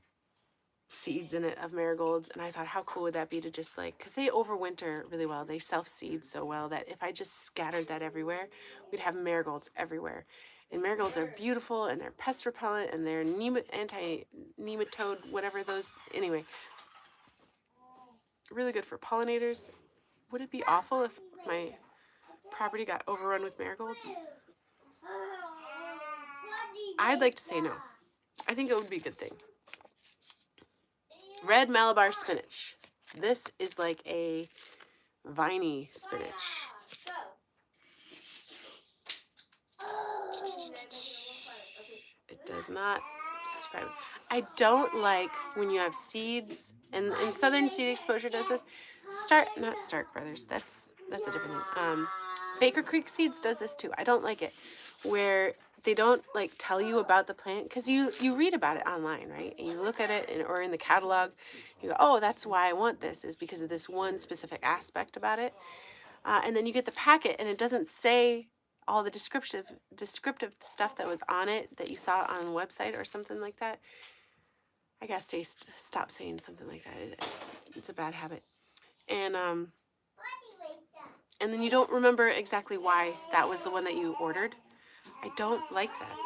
seeds in it of marigolds. And I thought, how cool would that be to just like, because they overwinter really well. They self-seed so well that if I just scattered that everywhere, we'd have marigolds everywhere. And marigolds are beautiful, and they're pest repellent, and they're anti-nematode, whatever those, anyway. Really good for pollinators. Would it be awful if my property got overrun with marigolds? I'd like to say no. I think it would be a good thing. Red Malabar spinach. This is like a viney spinach. It does not describe it. I don't like when you have seeds, and Southern Seed Exposure does this. Not Stark Brothers. That's a different thing. Baker Creek Seeds does this too. I don't like it, where they don't like tell you about the plant, because you read about it online, right? And you look at it or in the catalog, you go, oh, that's why I want this, is because of this one specific aspect about it. And then you get the packet, and it doesn't say all the descriptive stuff that was on it that you saw on the website or something like that. I gotta stop saying something like that. It's a bad habit. And then you don't remember exactly why that was the one that you ordered. I don't like that.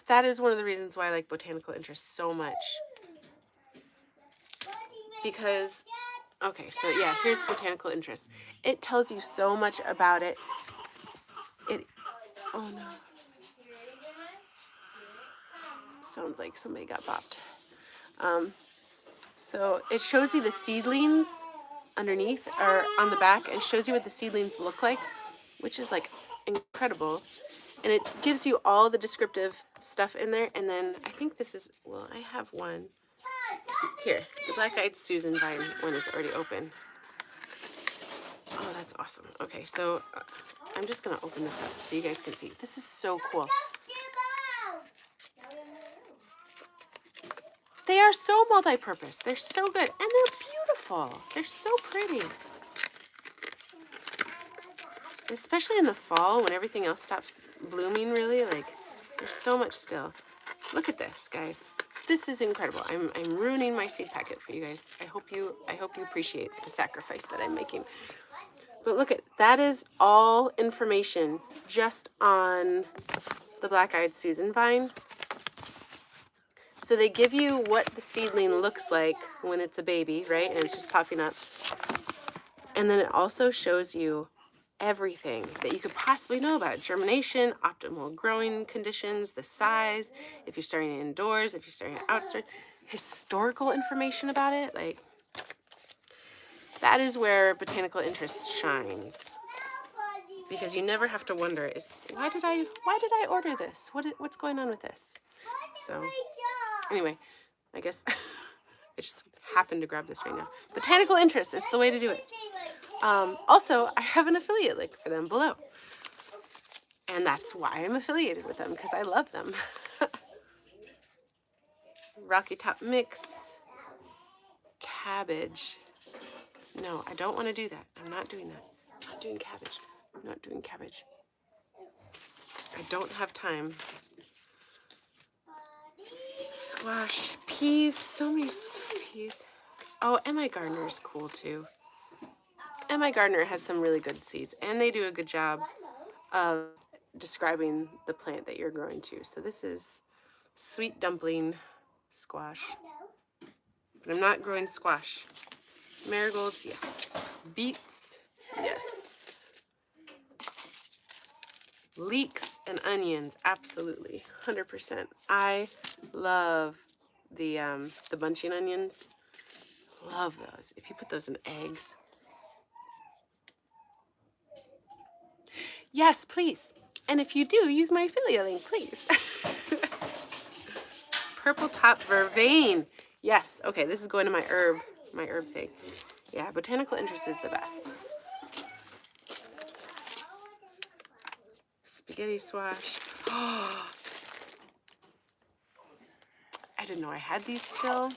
That is one of the reasons why I like Botanical Interests so much. Because, okay, so yeah, here's Botanical Interests. It tells you so much about it. Oh no. Sounds like somebody got bopped. So it shows you the seedlings underneath, or on the back. It shows you what the seedlings look like, which is like incredible. And it gives you all the descriptive stuff in there. And then I think this is, well, I have one. Here, the Black-Eyed Susan vine one is already open. Oh, that's awesome. Okay, so I'm just going to open this up so you guys can see. This is so cool. They are so multi-purpose. They're so good. And they're beautiful. They're so pretty. Especially in the fall when everything else stops blooming, really. Like, there's so much still. Look at this, guys. This is incredible. I'm ruining my seed packet for you guys. I hope you appreciate the sacrifice that I'm making. But look at that, is all information just on the Black-Eyed Susan vine. So they give you what the seedling looks like when it's a baby, right? And it's just popping up. And then it also shows you everything that you could possibly know about it. Germination, optimal growing conditions, the size, if you're starting it indoors, if you're starting it outdoors, historical information about it. Like, that is where Botanical Interest shines. Because you never have to wonder, why did I order this? What's going on with this? So anyway, I guess I just happened to grab this right now. Botanical Interest, it's the way to do it. Also, I have an affiliate link for them below. And that's why I'm affiliated with them, because I love them. Rocky Top Mix. Cabbage. No, I don't want to do that. I'm not doing that. I'm not doing cabbage. I'm not doing cabbage. I don't have time squash, peas, so many peas. Oh, and my gardener is cool too. And my gardener has some really good seeds, and they do a good job of describing the plant that you're growing to. So this is sweet dumpling squash. But I'm not growing squash. Marigolds, yes. Beets, yes. Leeks and onions, absolutely, 100%. I love the bunching onions. Love those. If you put those in eggs. Yes, please. And if you do, use my affiliate link, please. Purple top vervain. Yes. Okay, this is going to my herb thing. Yeah, Botanical Interests is the best. Spaghetti squash. Oh, I didn't know I had these still.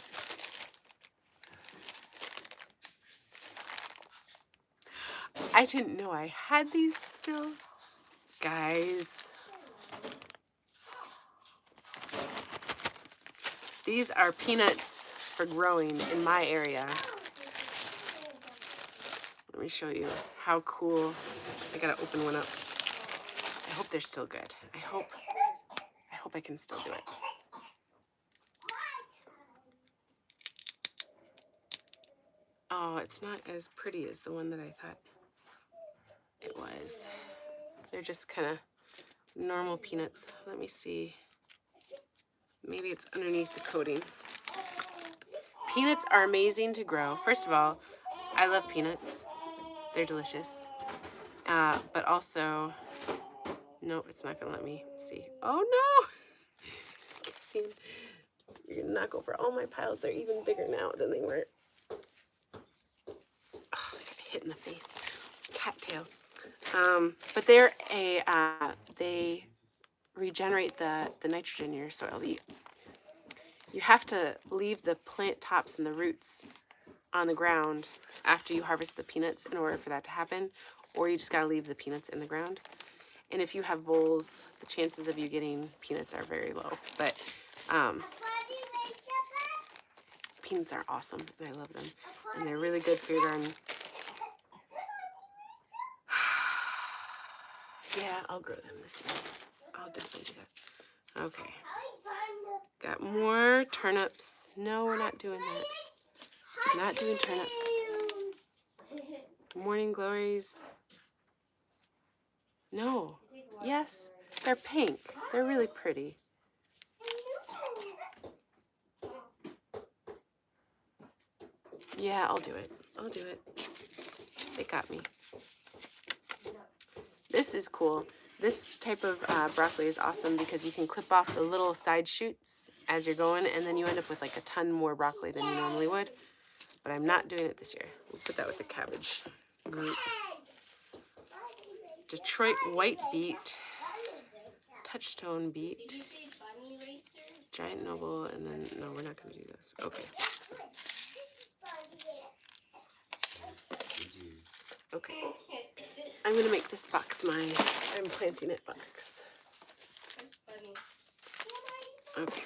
I didn't know I had these still. Guys. These are peanuts for growing in my area. Let me show you how cool. I gotta open one up. I hope they're still good. I hope I can still do it. Oh, it's not as pretty as the one that I thought it was. They're just kind of normal peanuts. Let me see. Maybe it's underneath the coating. Peanuts are amazing to grow. First of all, I love peanuts. They're delicious. But also, no, it's not gonna let me see. Oh no! See, you're gonna knock over all my piles. They're even bigger now than they were. Oh, I got hit in the face. Cattail. But they're they regenerate the nitrogen in your soil. You have to leave the plant tops and the roots on the ground after you harvest the peanuts in order for that to happen, or you just gotta leave the peanuts in the ground. And if you have voles, the chances of you getting peanuts are very low. But peanuts are awesome, and I love them. And they're really good for your garden. Yeah, I'll grow them this year. I'll definitely do that. Okay. Got more turnips. No, we're not doing that. Not doing turnips. Morning glories. No. Yes, they're pink. They're really pretty. Yeah, I'll do it. I'll do it. They got me. This is cool. This type of broccoli is awesome because you can clip off the little side shoots as you're going, and then you end up with like a ton more broccoli than you normally would. But I'm not doing it this year. We'll put that with the cabbage group. Detroit white beet, touchstone beet, giant noble, and then, no, we're not going to do this. Okay. Okay. I'm going to make this box my I'm planting it box. Okay.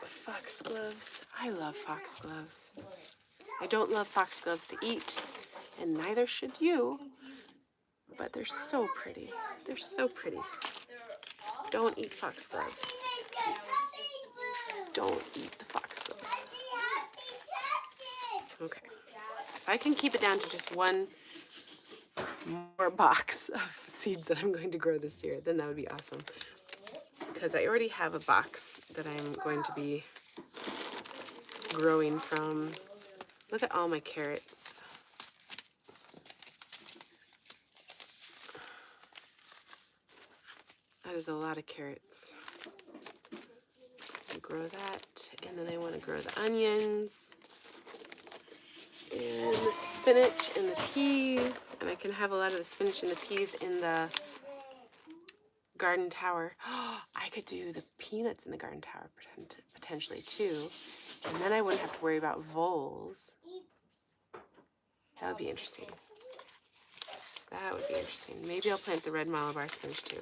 Foxgloves. I love foxgloves. I don't love foxgloves to eat, and neither should you, but they're so pretty. They're so pretty. Don't eat foxgloves. Don't eat the foxgloves. Okay. If I can keep it down to just one more box of seeds that I'm going to grow this year, then that would be awesome. Because I already have a box that I'm going to be growing from. Look at all my carrots. That is a lot of carrots. I grow that, and then I want to grow the onions and the spinach and the peas, and I can have a lot of the spinach and the peas in the garden tower. I could do the peanuts in the garden tower potentially too, and then I wouldn't have to worry about voles. That would be interesting. That would be interesting. Maybe I'll plant the red Malabar spinach too.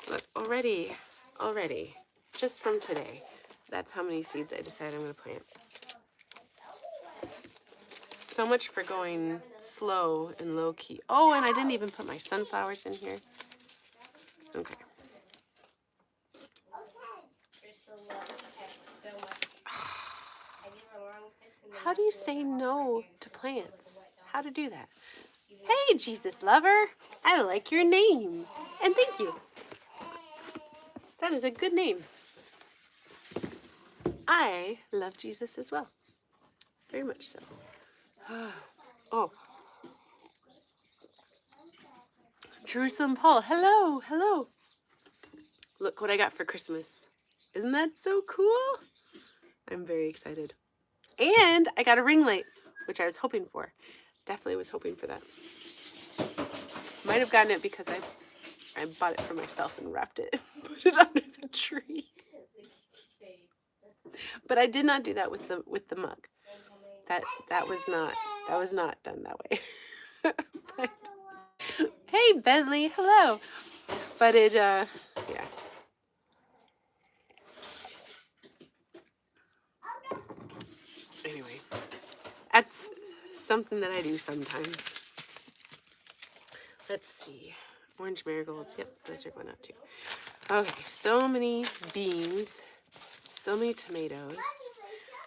Look, already already, just from today. That's how many seeds I decided I'm going to plant. So much for going slow and low key. Oh, and I didn't even put my sunflowers in here. Okay. How do you say no to plants? How to do that? Hey, Jesus lover. I like your name. And thank you. That is a good name. I love Jesus as well. Very much so. Oh. Jerusalem Paul. Hello. Hello. Look what I got for Christmas. Isn't that so cool? I'm very excited. And I got a ring light, which I was hoping for. Definitely was hoping for that. Might have gotten it because I bought it for myself and wrapped it and put it under the tree. But I did not do that with the mug. That was not done that way. But, hey Bentley, hello. But it yeah. Anyway, that's something that I do sometimes. Let's see. Orange marigolds. Yep, those are going up too. Okay, so many beans. So many tomatoes.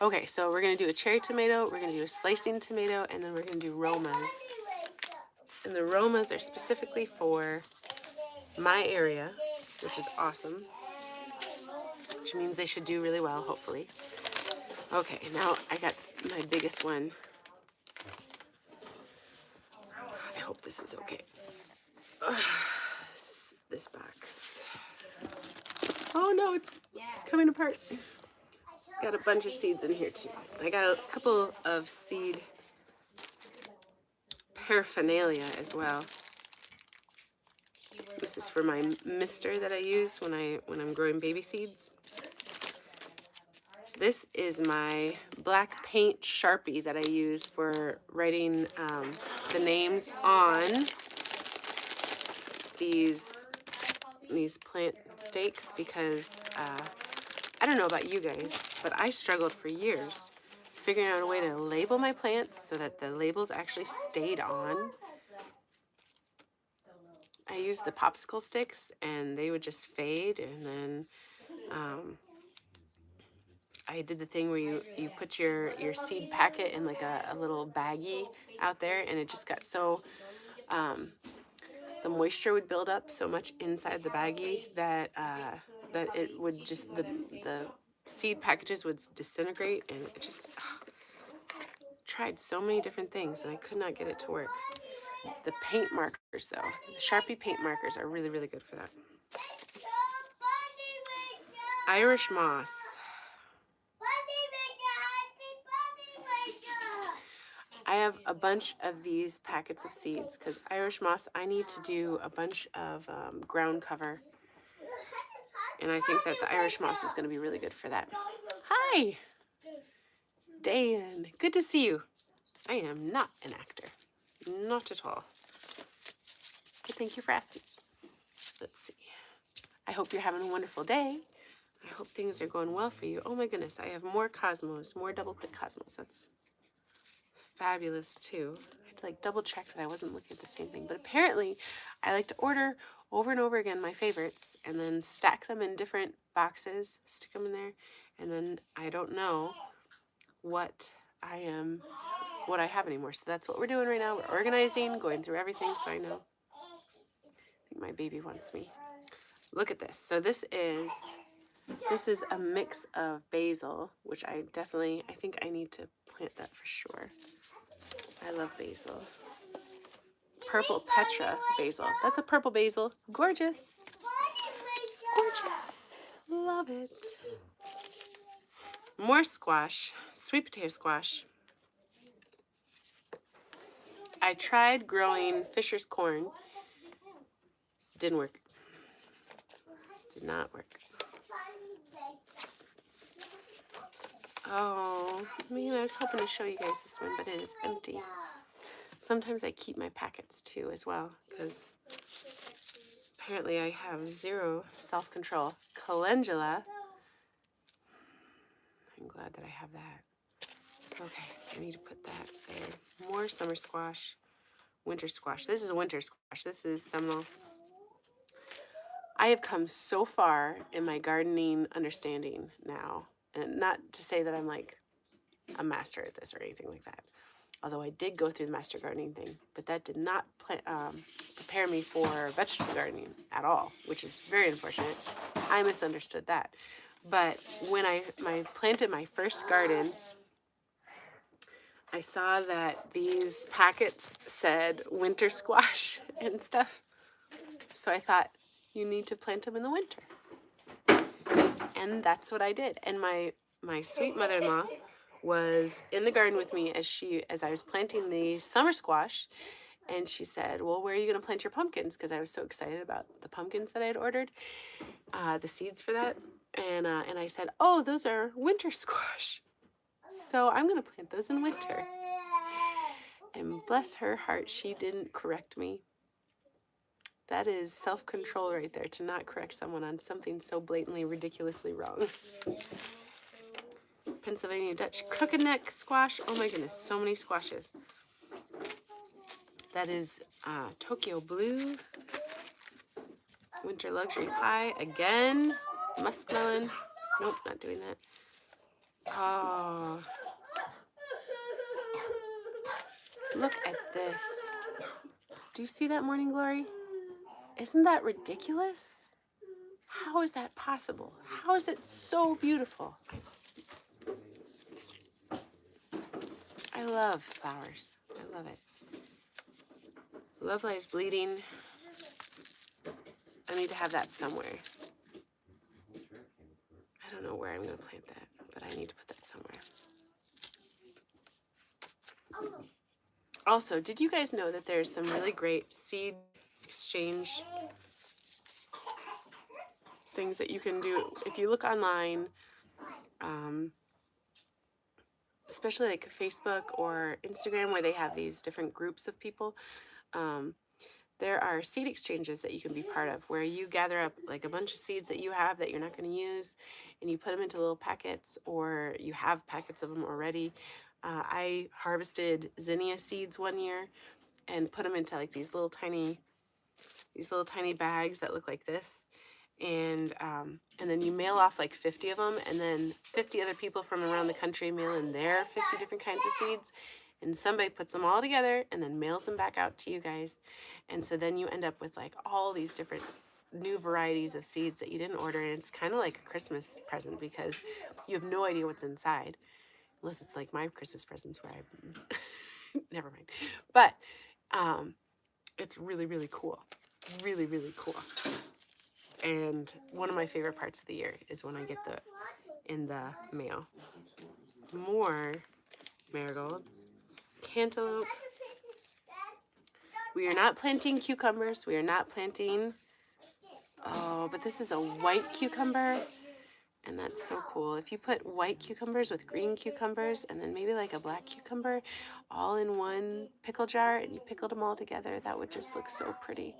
Okay, so we're going to do a cherry tomato, we're going to do a slicing tomato, and then we're going to do Romas. And the Romas are specifically for my area, which is awesome. Which means they should do really well, hopefully. Okay, now I got my biggest one. I hope this is okay. This box. Oh no, it's coming apart. Got a bunch of seeds in here too. I got a couple of seed paraphernalia as well. This is for my mister that I use when I'm growing baby seeds. This is my black paint Sharpie that I use for writing the names on these plant stakes because I don't know about you guys, but I struggled for years figuring out a way to label my plants so that the labels actually stayed on. I used the popsicle sticks and they would just fade, and then I did the thing where you put your seed packet in like a little baggie out there, and it just got so the moisture would build up so much inside the baggie that that it would just the seed packages would disintegrate, and it just tried so many different things and I could not get it to work. The paint markers though, the Sharpie paint markers are really, really good for that. Irish moss. I have a bunch of these packets of seeds because Irish moss, I need to do a bunch of ground cover. And I think that the Irish moss is going to be really good for that. Hi, Dan. Good to see you. I am not an actor. Not at all. But thank you for asking. Let's see. I hope you're having a wonderful day. I hope things are going well for you. Oh my goodness, I have more cosmos, more double click cosmos. That's fabulous too. I had to like double check that I wasn't looking at the same thing. But apparently I like to order over and over again my favorites and then stack them in different boxes, stick them in there, and then I don't know what I have anymore. So that's what we're doing right now. We're organizing, going through everything so I know. I think my baby wants me. Look at this. So this is a mix of basil, which I think I need to plant that for sure. I love basil. Purple Petra basil. That's a purple basil. Gorgeous. Gorgeous. Love it. More squash. Sweet potato squash. I tried growing Fisher's corn. Didn't work. Did not work. Oh, man, I was hoping to show you guys this one, but it is empty. Sometimes I keep my packets too as well, because apparently I have zero self-control. calendula. I'm glad that I have that. Okay, I need to put that there. More summer squash, winter squash. This is winter squash. This is seminal. I have come so far in my gardening understanding now, and not to say that I'm like a master at this or anything like that, although I did go through the master gardening thing, but that did not prepare me for vegetable gardening at all, which is very unfortunate. I misunderstood that. But when I planted my first garden, I saw that these packets said winter squash and stuff. So I thought, you need to plant them in the winter. And that's what I did. And my sweet mother-in-law was in the garden with me as I was planting the summer squash. And she said, well, where are you going to plant your pumpkins? Because I was so excited about the pumpkins that I had ordered, the seeds for that. And I said, oh, those are winter squash. So I'm going to plant those in winter. And bless her heart, she didn't correct me. That is self-control right there, to not correct someone on something so blatantly, ridiculously wrong. Pennsylvania Dutch crooked neck squash. Oh my goodness, so many squashes. That is Tokyo Blue. Winter Luxury Pie again. Muskmelon. Nope, not doing that. Oh. Look at this. Do you see that, Morning Glory? Isn't that ridiculous? How is that possible? How is it so beautiful? I love flowers. I love it. Love Lies Bleeding. I need to have that somewhere. I don't know where I'm going to plant that, but I need to put that somewhere. Also, did you guys know that there's some really great seed exchange things that you can do? If you look online, especially like Facebook or Instagram, where they have these different groups of people, there are seed exchanges that you can be part of, where you gather up like a bunch of seeds that you have that you're not going to use, and you put them into little packets, or you have packets of them already. I harvested zinnia seeds one year and put them into like these little tiny bags that look like this, and then you mail off like 50 of them, and then 50 other people from around the country mail in their 50 different kinds of seeds, and somebody puts them all together and then mails them back out to you guys. And so then you end up with like all these different new varieties of seeds that you didn't order, and it's kind of like a Christmas present because you have no idea what's inside, unless it's like my Christmas presents where I never mind. But it's really, really cool. Really, really cool. And one of my favorite parts of the year is when I get in the mail. More marigolds. Cantaloupe. We are not planting cucumbers. We are not planting... Oh, but this is a white cucumber. And that's so cool. If you put white cucumbers with green cucumbers and then maybe like a black cucumber all in one pickle jar, and you pickled them all together, that would just look so pretty.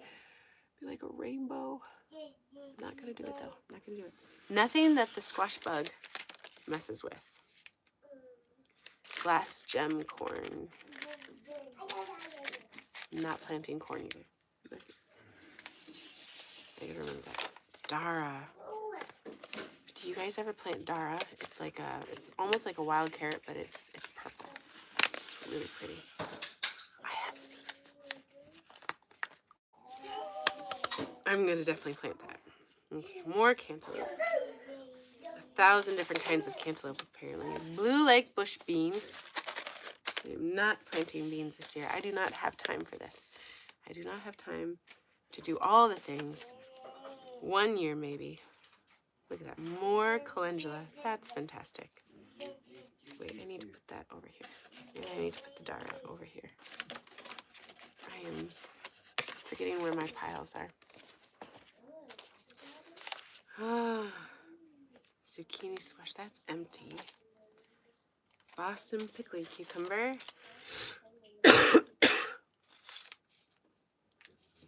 Be like a rainbow. I'm not going to do it though. I'm not going to do it. Nothing that the squash bug messes with. Glass gem corn. Not planting corn either. I gotta remember that. Dara. Do you guys ever plant Dara? It's like it's almost like a wild carrot, but it's purple. It's really pretty. I have seeds. I'm gonna definitely plant that. Okay, more cantaloupe. 1,000 different kinds of cantaloupe apparently. Blue Lake bush bean. I'm not planting beans this year. I do not have time for this. I do not have time to do all the things. One year maybe. Look at that. More calendula. That's fantastic. Wait, I need to put that over here. And I need to put the Dara over here. I am forgetting where my piles are. Ah, zucchini squash. That's empty. Boston pickling cucumber.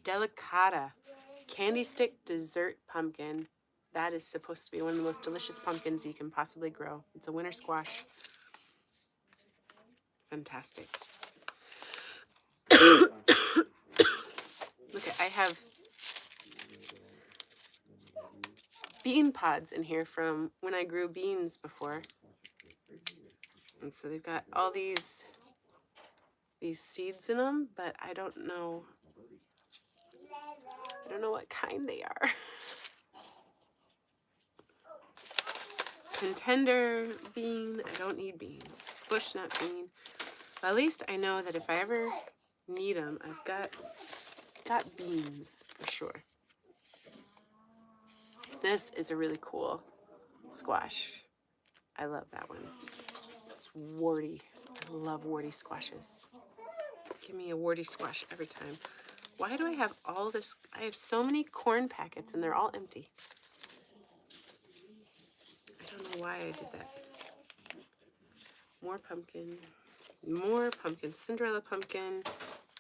Delicata. Candy stick dessert pumpkin. that is supposed to be one of the most delicious pumpkins you can possibly grow. It's a winter squash. Fantastic. Look, I have bean pods in here from when I grew beans before. And so they've got all these seeds in them, but I don't know what kind they are. Contender bean, I don't need beans. Bushnut bean. But at least I know that if I ever need them, I've got beans for sure. This is a really cool squash. I love that one. It's warty. I love warty squashes. Give me a warty squash every time. Why do I have all this? I have so many corn packets and they're all empty. I don't know why I did that. More pumpkin. More pumpkin. Cinderella pumpkin.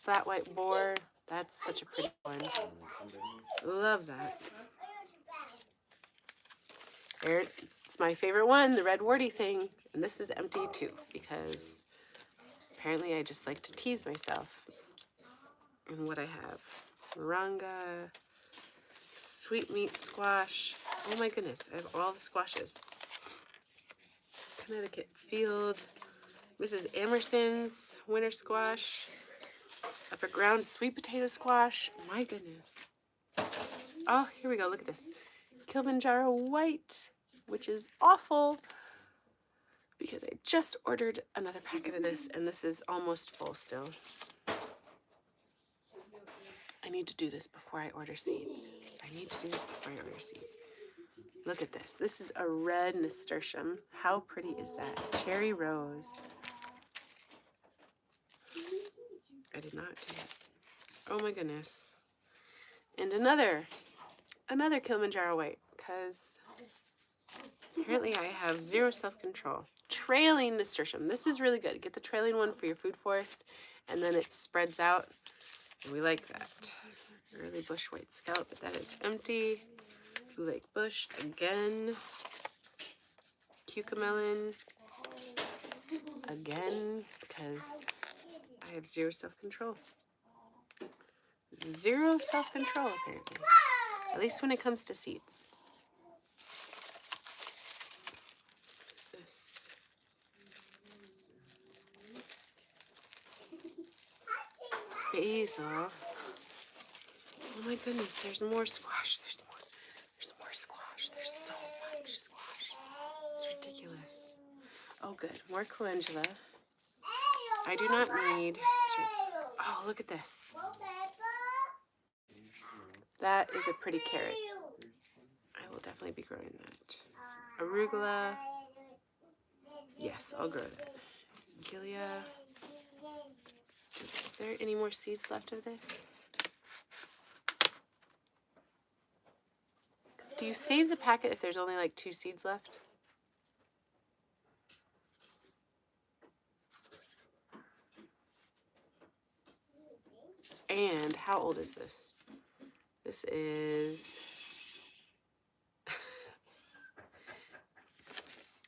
Flat white boar. That's such a pretty one. Love that. There, it's my favorite one, the red warty thing. And this is empty too, because apparently I just like to tease myself. And what I have. Moringa. Sweet meat squash. Oh my goodness, I have all the squashes. Connecticut Field. Mrs. Amerson's winter squash. Upper ground sweet potato squash. My goodness. Oh, here we go. Look at this. Kilimanjaro white, which is awful because I just ordered another packet of this and this is almost full still. I need to do this before I order seeds. Look at this. This is a red nasturtium. How pretty is that? Cherry rose. I did not do it. Oh my goodness. And another Kilimanjaro white, because apparently I have zero self-control. Trailing nasturtium. This is really good. Get the trailing one for your food forest, and then it spreads out. And we like that. Early bush white scallop, but that is empty. Blue Lake bush again. Cucamelon again, because I have zero self-control. Zero self-control, apparently. At least when it comes to seeds. What is this? Basil. Oh my goodness, there's more squash. There's more squash. There's so much squash. It's ridiculous. Oh good, more calendula. I do not need... Oh, look at this. That is a pretty carrot. I will definitely be growing that. Arugula. Yes, I'll grow that. Gilia. Is there any more seeds left of this? Do you save the packet if there's only like 2 seeds left? And how old is this? This is...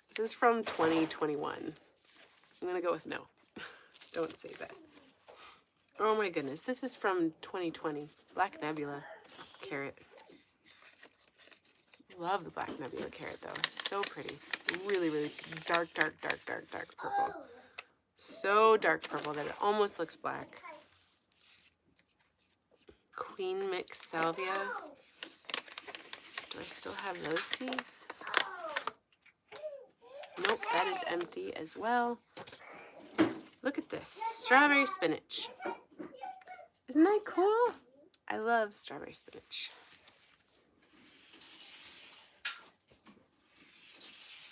This is from 2021. I'm going to go with no. Don't say that. Oh my goodness. This is from 2020. Black Nebula carrot. Love the Black Nebula carrot though. So pretty. Really, really dark purple. So dark purple that it almost looks black. Queen Mix Salvia. Do I still have those seeds? Nope, that is empty as well. Look at this. Strawberry spinach. Isn't that cool? I love strawberry spinach.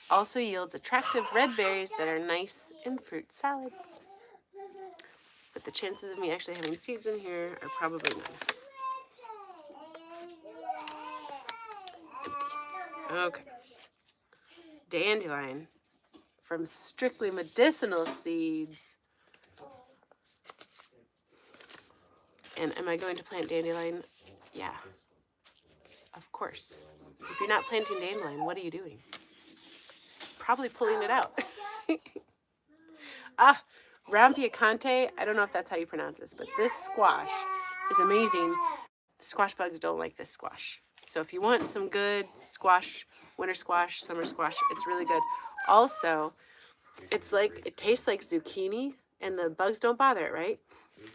Also yields attractive red berries that are nice in fruit salads. But the chances of me actually having seeds in here are probably none. Empty. Okay. Dandelion from Strictly Medicinal Seeds. And am I going to plant dandelion? Yeah. Of course. If you're not planting dandelion, what are you doing? Probably pulling it out. Ah, Rampiacante. I don't know if that's how you pronounce this, but this squash is amazing. The squash bugs don't like this squash. So if you want some good squash, winter squash, summer squash, it's really good. Also, it's like, it tastes like zucchini and the bugs don't bother it, right?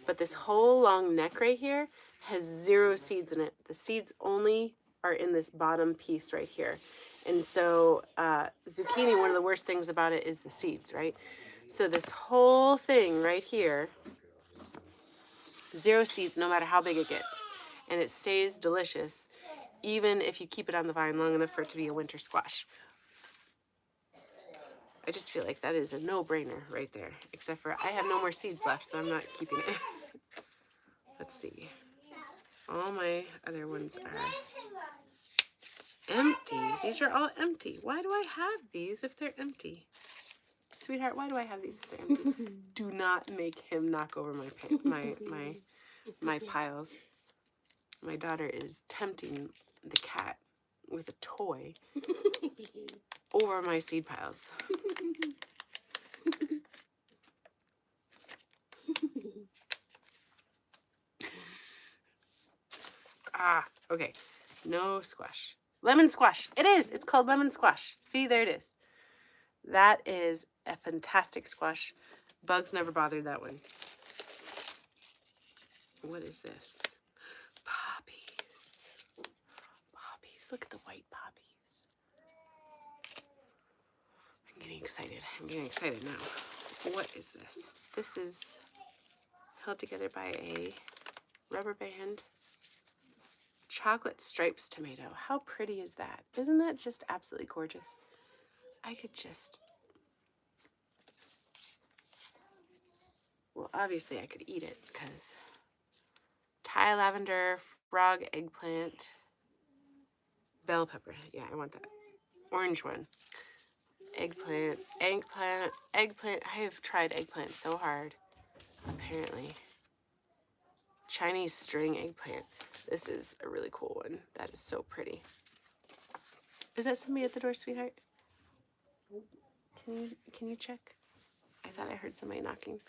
But this whole long neck right here has 0 seeds in it. The seeds only are in this bottom piece right here. And so zucchini, one of the worst things about it is the seeds, right? So this whole thing right here, 0 seeds no matter how big it gets. And it stays delicious even if you keep it on the vine long enough for it to be a winter squash. I just feel like that is a no-brainer right there. Except for I have no more seeds left, so I'm not keeping it. Let's see. All my other ones are empty. These are all empty. Why do I have these if they're empty? Sweetheart, why do I have these if they're empty? Do not make him knock over my piles. My daughter is tempting the cat with a toy over my seed piles. Okay. No squash. Lemon squash. It is. It's called lemon squash. See, there it is. That is a fantastic squash. Bugs never bothered that one. What is this? Poppies. Poppies. Look at the white poppies. I'm getting excited. I'm getting excited now. What is this? This is held together by a rubber band. Chocolate stripes tomato. How pretty is that? Isn't that just absolutely gorgeous? I could just... Well, obviously I could eat it because Thai lavender, frog eggplant, bell pepper. Yeah, I want that. Orange one. Eggplant. I have tried eggplant so hard, apparently. Chinese string eggplant. This is a really cool one. That is so pretty. Is that somebody at the door, sweetheart? Can you check? I thought I heard somebody knocking.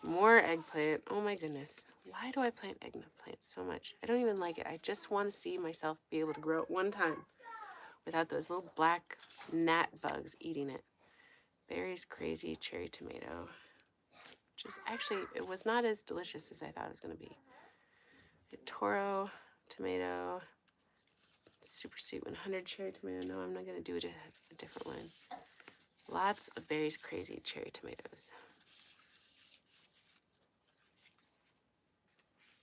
More eggplant. Oh my goodness. Why do I plant eggplant so much? I don't even like it. I just want to see myself be able to grow it one time without those little black gnat bugs eating it. Berries crazy cherry tomato. Just actually, it was not as delicious as I thought it was going to be. The Toro tomato. Super sweet 100 cherry tomato. No, I'm not going to do a different one. Lots of berries crazy cherry tomatoes.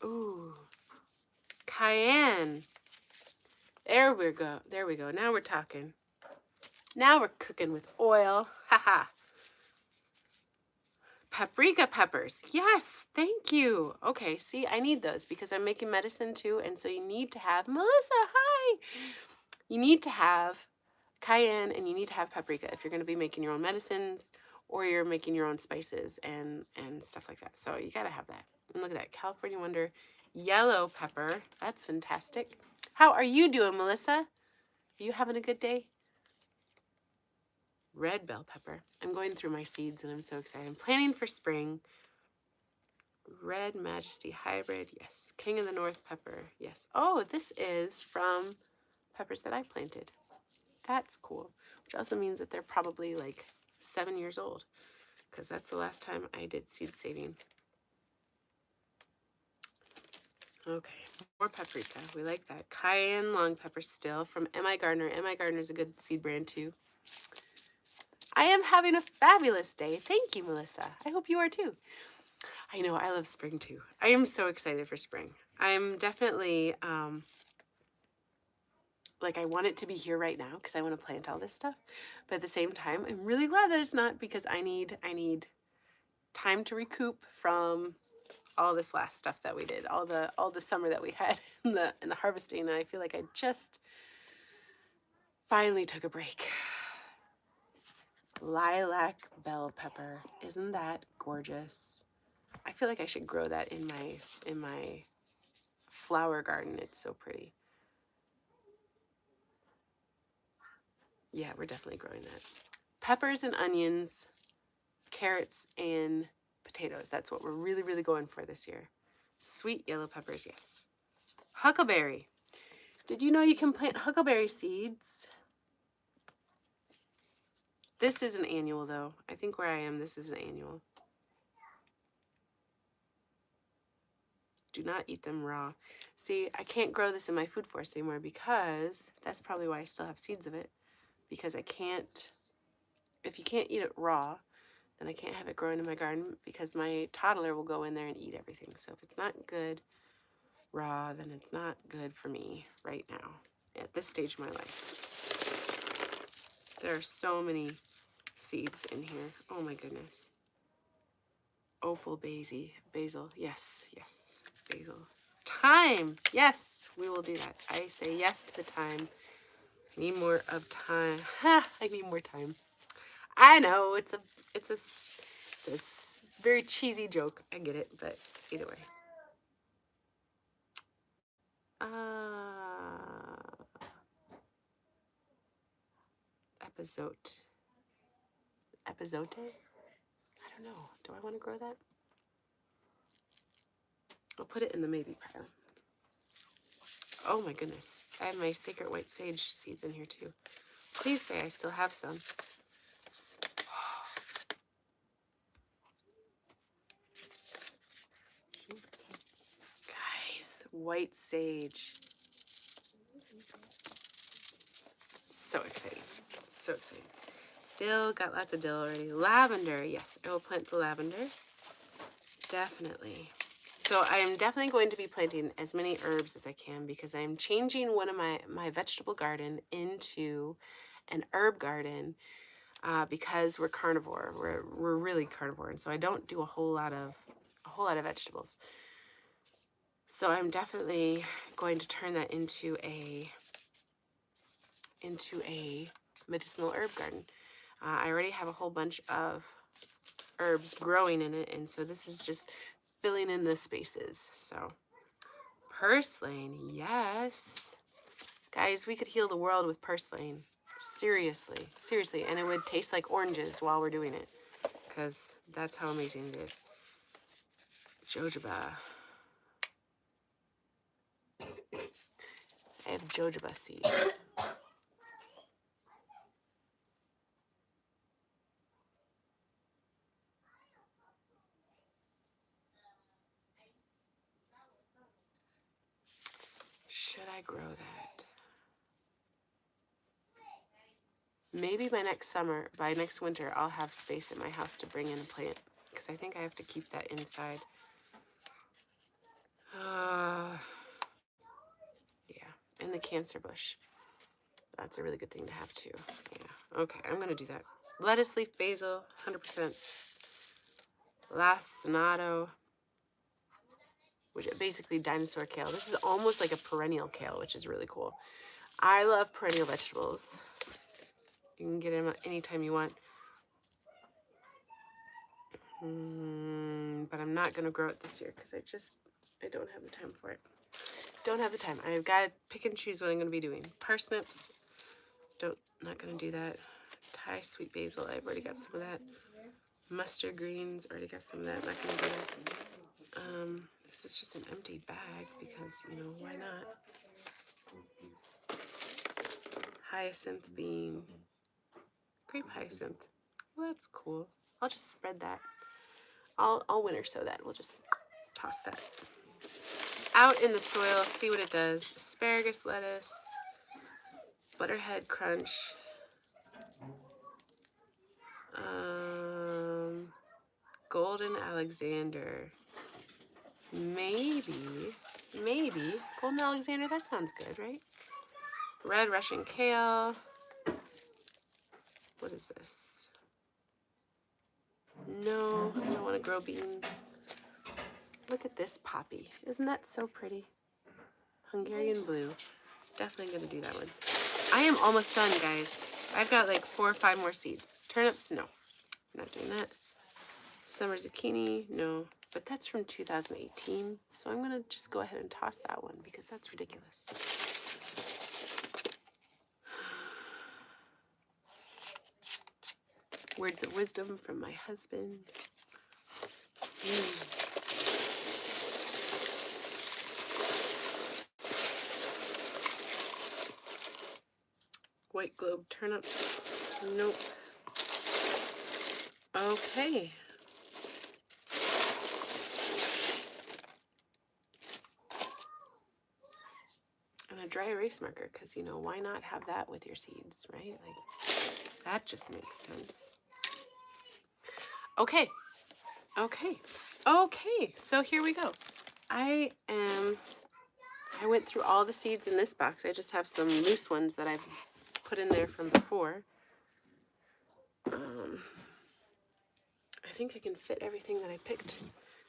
Ooh, cayenne. There we go. There we go. Now we're talking. Now we're cooking with oil. Haha. Paprika peppers. Yes, thank you. Okay, see, I need those because I'm making medicine too, and so you need to have, Melissa, hi. You need to have cayenne and you need to have paprika if you're going to be making your own medicines or you're making your own spices and stuff like that. So you got to have that. And look at that, California Wonder yellow pepper. That's fantastic. How are you doing, Melissa? Are you having a good day? Red bell pepper. I'm going through my seeds and I'm so excited. I'm planning for spring. Red Majesty hybrid. Yes. King of the North pepper. Yes. Oh, this is from peppers that I planted. That's cool. Which also means that they're probably like 7 years old because that's the last time I did seed saving. Okay, more paprika. We like that. Cayenne long pepper still from M.I. Gardner. M.I. Gardner is a good seed brand too. I am having a fabulous day. Thank you, Melissa. I hope you are too. I know, I love spring too. I am so excited for spring. I'm definitely, like I want it to be here right now because I want to plant all this stuff. But at the same time, I'm really glad that it's not because I need time to recoup from all this last stuff that we did, all the summer that we had in the harvesting, and I feel like I just finally took a break. Lilac bell pepper. Isn't that gorgeous? I feel like I should grow that in my flower garden. It's so pretty. Yeah, we're definitely growing that. Peppers and onions, carrots and potatoes. That's what we're really, really going for this year. Sweet yellow peppers, yes. Huckleberry. Did you know you can plant huckleberry seeds? This is an annual though. I think where I am, this is an annual. Do not eat them raw. See, I can't grow this in my food forest anymore because that's probably why I still have seeds of it. Because I can't, if you can't eat it raw, then I can't have it growing in my garden because my toddler will go in there and eat everything. So if it's not good raw, then it's not good for me right now at this stage of my life. There are so many seeds in here. Oh my goodness. Opal basil. Yes, yes, basil. Thyme. Yes, we will do that. I say yes to the thyme. Need more of time. Ha! I need more time. I know it's a very cheesy joke. I get it, but either way. Epizote. Epizote? I don't know. Do I want to grow that? I'll put it in the maybe pile. Oh my goodness. I have my sacred white sage seeds in here too. Please say I still have some. Guys, white sage. So exciting. So exciting. Dill, got lots of dill already. Lavender, yes, I will plant the lavender. Definitely. So I am definitely going to be planting as many herbs as I can because I'm changing one of my vegetable garden into an herb garden because we're carnivore. We're really carnivore, and so I don't do a whole lot of vegetables. So I'm definitely going to turn that into a medicinal herb garden. I already have a whole bunch of herbs growing in it, and so this is just filling in the spaces. So purslane, yes. Guys, we could heal the world with purslane. Seriously, seriously. And it would taste like oranges while we're doing it because that's how amazing it is. Jojoba. I have jojoba seeds. Should I grow that? Maybe by next winter, I'll have space in my house to bring in a plant because I think I have to keep that inside. Yeah, and the cancer bush. That's a really good thing to have too. Yeah, okay, I'm gonna do that. Lettuce leaf basil, 100%. Lacinato, which is basically dinosaur kale. This is almost like a perennial kale, which is really cool. I love perennial vegetables. You can get them anytime you want. But I'm not gonna grow it this year because I don't have the time for it. Don't have the time. I've got to pick and choose what I'm gonna be doing. Parsnips, not gonna do that. Thai sweet basil, I've already got some of that. Mustard greens, already got some of that. Not gonna do that. This is just an empty bag because, you know, why not? Hyacinth bean. Grape hyacinth. Well, that's cool. I'll just spread that. I'll winter sow that. We'll just toss that out in the soil, see what it does. Asparagus lettuce, butterhead crunch, golden Alexander. Maybe golden Alexander. That sounds good, right? Red Russian kale. What is this? No, I don't want to grow beans. Look at this poppy. Isn't that so pretty? Hungarian blue. Definitely going to do that one. I am almost done, guys. I've got like 4 or 5 more seeds. Turnips, no. I'm not doing that. Summer zucchini, no. But that's from 2018. So I'm going to just go ahead and toss that one because that's ridiculous. Words of wisdom from my husband. Mm. White globe turnips. Nope. Okay. And a dry erase marker, because, you know, why not have that with your seeds, right? Like, that just makes sense. Okay. Okay. Okay. So here we go. I went through all the seeds in this box. I just have some loose ones that I've put in there from before. I think I can fit everything that I picked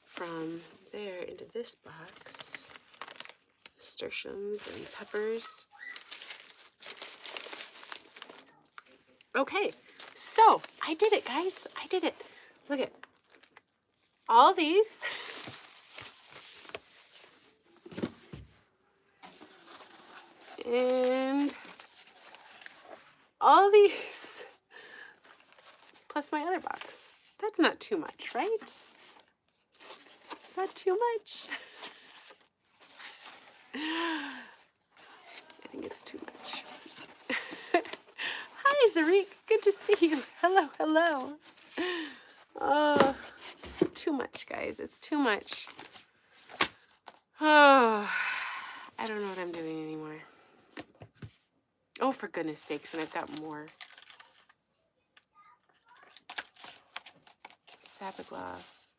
from there into this box. Nasturtiums and peppers. Okay, so I did it, guys. I did it. Look at all these. And all these. Plus my other box. That's not too much, right? Is that too much? I think it's too much. Hi, Zarik. Good to see you. Hello, hello. Oh, too much, guys. It's too much. Oh, I don't know what I'm doing anymore. Oh, for goodness sakes, and I've got more. Sapogloss.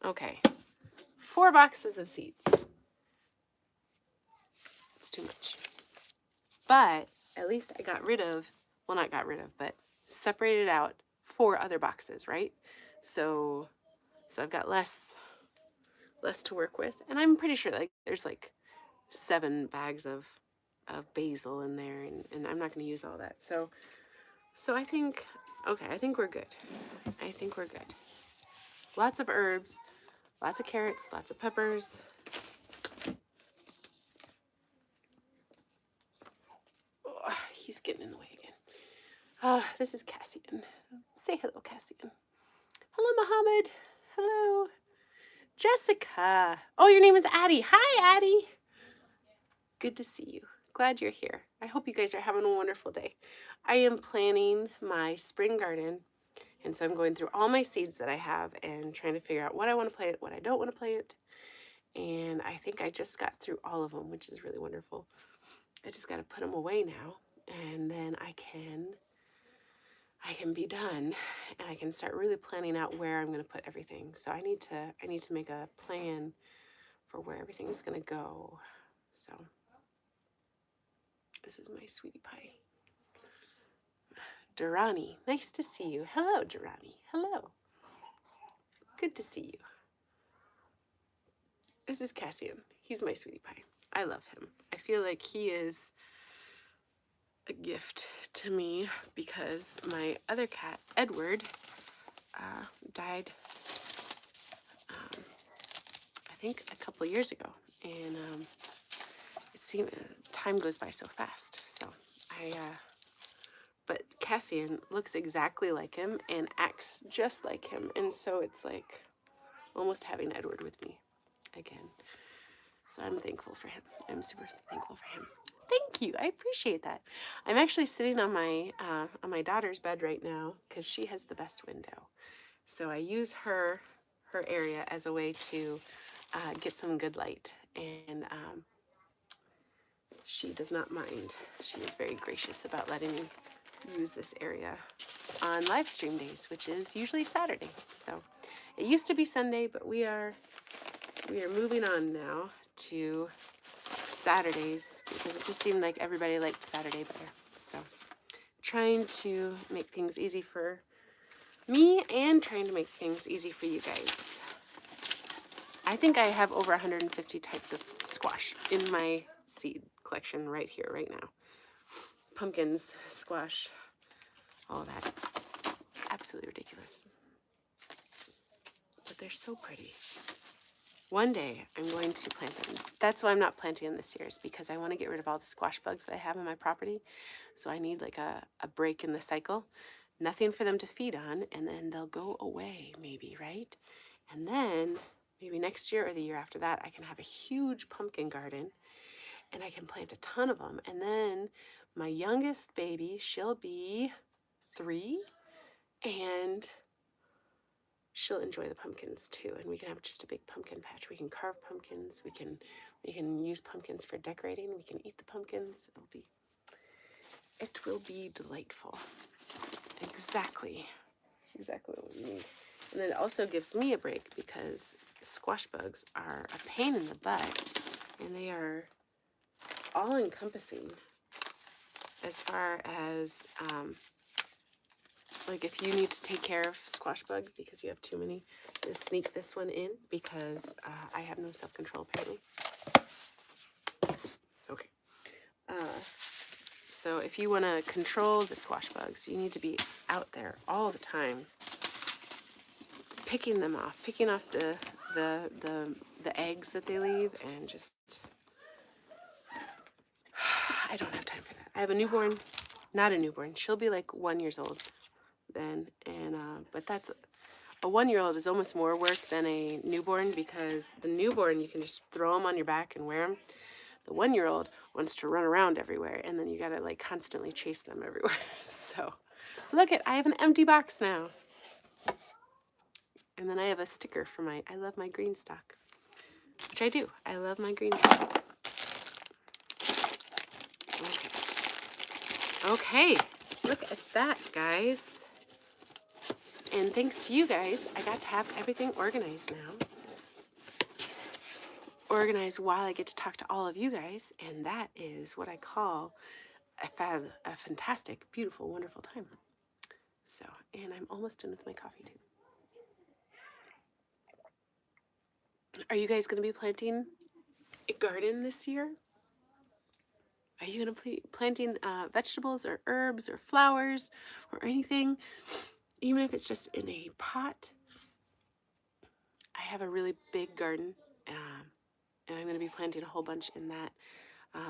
Okay. 4 boxes of seeds. It's too much. But at least I got rid of, well, not got rid of, but separated out 4 other boxes, right? So I've got less to work with. And I'm pretty sure like there's like 7 bags of basil in there, and I'm not going to use all that. So I think, okay, I think we're good. I think we're good. Lots of herbs, lots of carrots, lots of peppers. Oh, he's getting in the way again. This is Cassian. Say hello, Cassian. Hello, Mohammed. Hello. Jessica. Oh, your name is Addie. Hi, Addie. Good to see you. Glad you're here. I hope you guys are having a wonderful day. I am planning my spring garden, and so I'm going through all my seeds that I have and trying to figure out what I want to plant, what I don't want to plant. And I think I just got through all of them, which is really wonderful. I just got to put them away now, and then I can be done, and I can start really planning out where I'm going to put everything. So I need to make a plan for where everything is going to go. So this is my sweetie pie. Durrani, nice to see you. Hello, Durrani. Hello. Good to see you. This is Cassian. He's my sweetie pie. I love him. I feel like he is a gift to me because my other cat, Edward, died, I think a couple years ago. And it seemed time goes by so fast. So but Cassian looks exactly like him and acts just like him. And so it's like almost having Edward with me again. So I'm thankful for him. I'm super thankful for him. Thank you. I appreciate that. I'm actually sitting on my daughter's bed right now because she has the best window. So I use her area as a way to get some good light. And she does not mind. She is very gracious about letting me use this area on live stream days, which is usually Saturday. So it used to be Sunday, but we are moving on now to Saturdays because it just seemed like everybody liked Saturday better. So trying to make things easy for me and trying to make things easy for you guys. I think I have over 150 types of squash in my seed collection right here, right now. Pumpkins, squash, all that. Absolutely ridiculous. But they're so pretty. one day I'm going to plant them. That's why I'm not planting them this year, is because I want to get rid of all the squash bugs that I have on my property. So I need like a break in the cycle, nothing for them to feed on, and then they'll go away maybe, right? And then maybe next year or the year after that, I can have a huge pumpkin garden and I can plant a ton of them. And then my youngest baby, she'll be 3, and she'll enjoy the pumpkins too. And we can have just a big pumpkin patch. We can carve pumpkins. We can use pumpkins for decorating. We can eat the pumpkins. It will be delightful. Exactly what we need. And then it also gives me a break because squash bugs are a pain in the butt, and they are all encompassing as far as like if you need to take care of squash bug because you have too many, just sneak this one in because I have no self-control apparently. Okay. So if you want to control the squash bugs, you need to be out there all the time, picking them off, picking off the eggs that they leave, and just I don't have time for that. I have a newborn, not a newborn. She'll be like 1 year old then, and but that's a 1-year-old is almost more work than a newborn, because the newborn you can just throw them on your back and wear them. The 1-year-old wants to run around everywhere, and then you gotta like constantly chase them everywhere. So look I have an empty box now. And then I have a sticker for I love my green stock, which I do. I love my green stock. Okay, look at that, guys. And thanks to you guys, I got to have everything organized now. Organized while I get to talk to all of you guys, and that is what I call a fantastic, beautiful, wonderful time. So, and I'm almost done with my coffee too. Are you guys going to be planting a garden this year? Are you going to be planting vegetables or herbs or flowers or anything, even if it's just in a pot? I have a really big garden, and I'm going to be planting a whole bunch in that.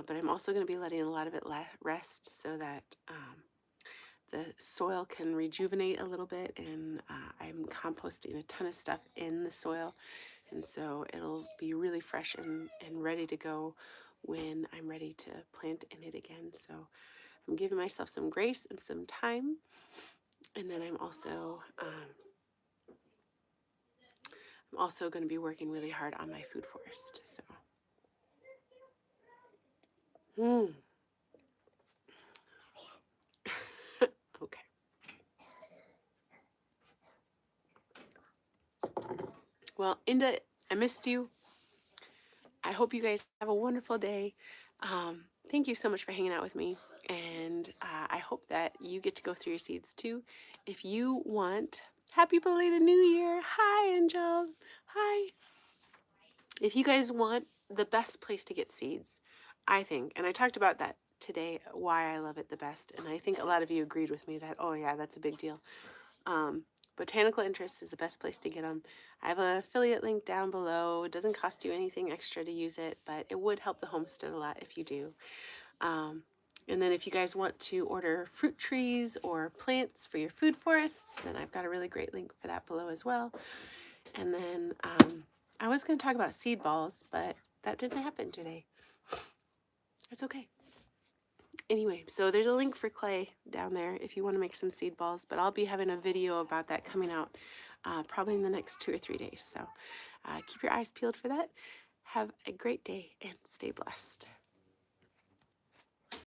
But I'm also going to be letting a lot of it rest so that the soil can rejuvenate a little bit, and I'm composting a ton of stuff in the soil, and so it'll be really fresh and ready to go when I'm ready to plant in it again. So I'm giving myself some grace and some time, and then I'm also going to be working really hard on my food forest. So okay. Well, Inda, I missed you. I hope you guys have a wonderful day. Thank you so much for hanging out with me. And I hope that you get to go through your seeds too. If you want, happy belated New Year. Hi, Angel. Hi. If you guys want the best place to get seeds, I think, and I talked about that today, why I love it the best. And I think a lot of you agreed with me that, oh yeah, that's a big deal. Botanical Interests is the best place to get them. I have an affiliate link down below. It doesn't cost you anything extra to use it, but it would help the homestead a lot if you do. And then if you guys want to order fruit trees or plants for your food forests, then I've got a really great link for that below as well. And then I was going to talk about seed balls, but that didn't happen today. It's okay. Anyway, so there's a link for clay down there if you want to make some seed balls, but I'll be having a video about that coming out probably in the next 2 or 3 days. So keep your eyes peeled for that. Have a great day and stay blessed.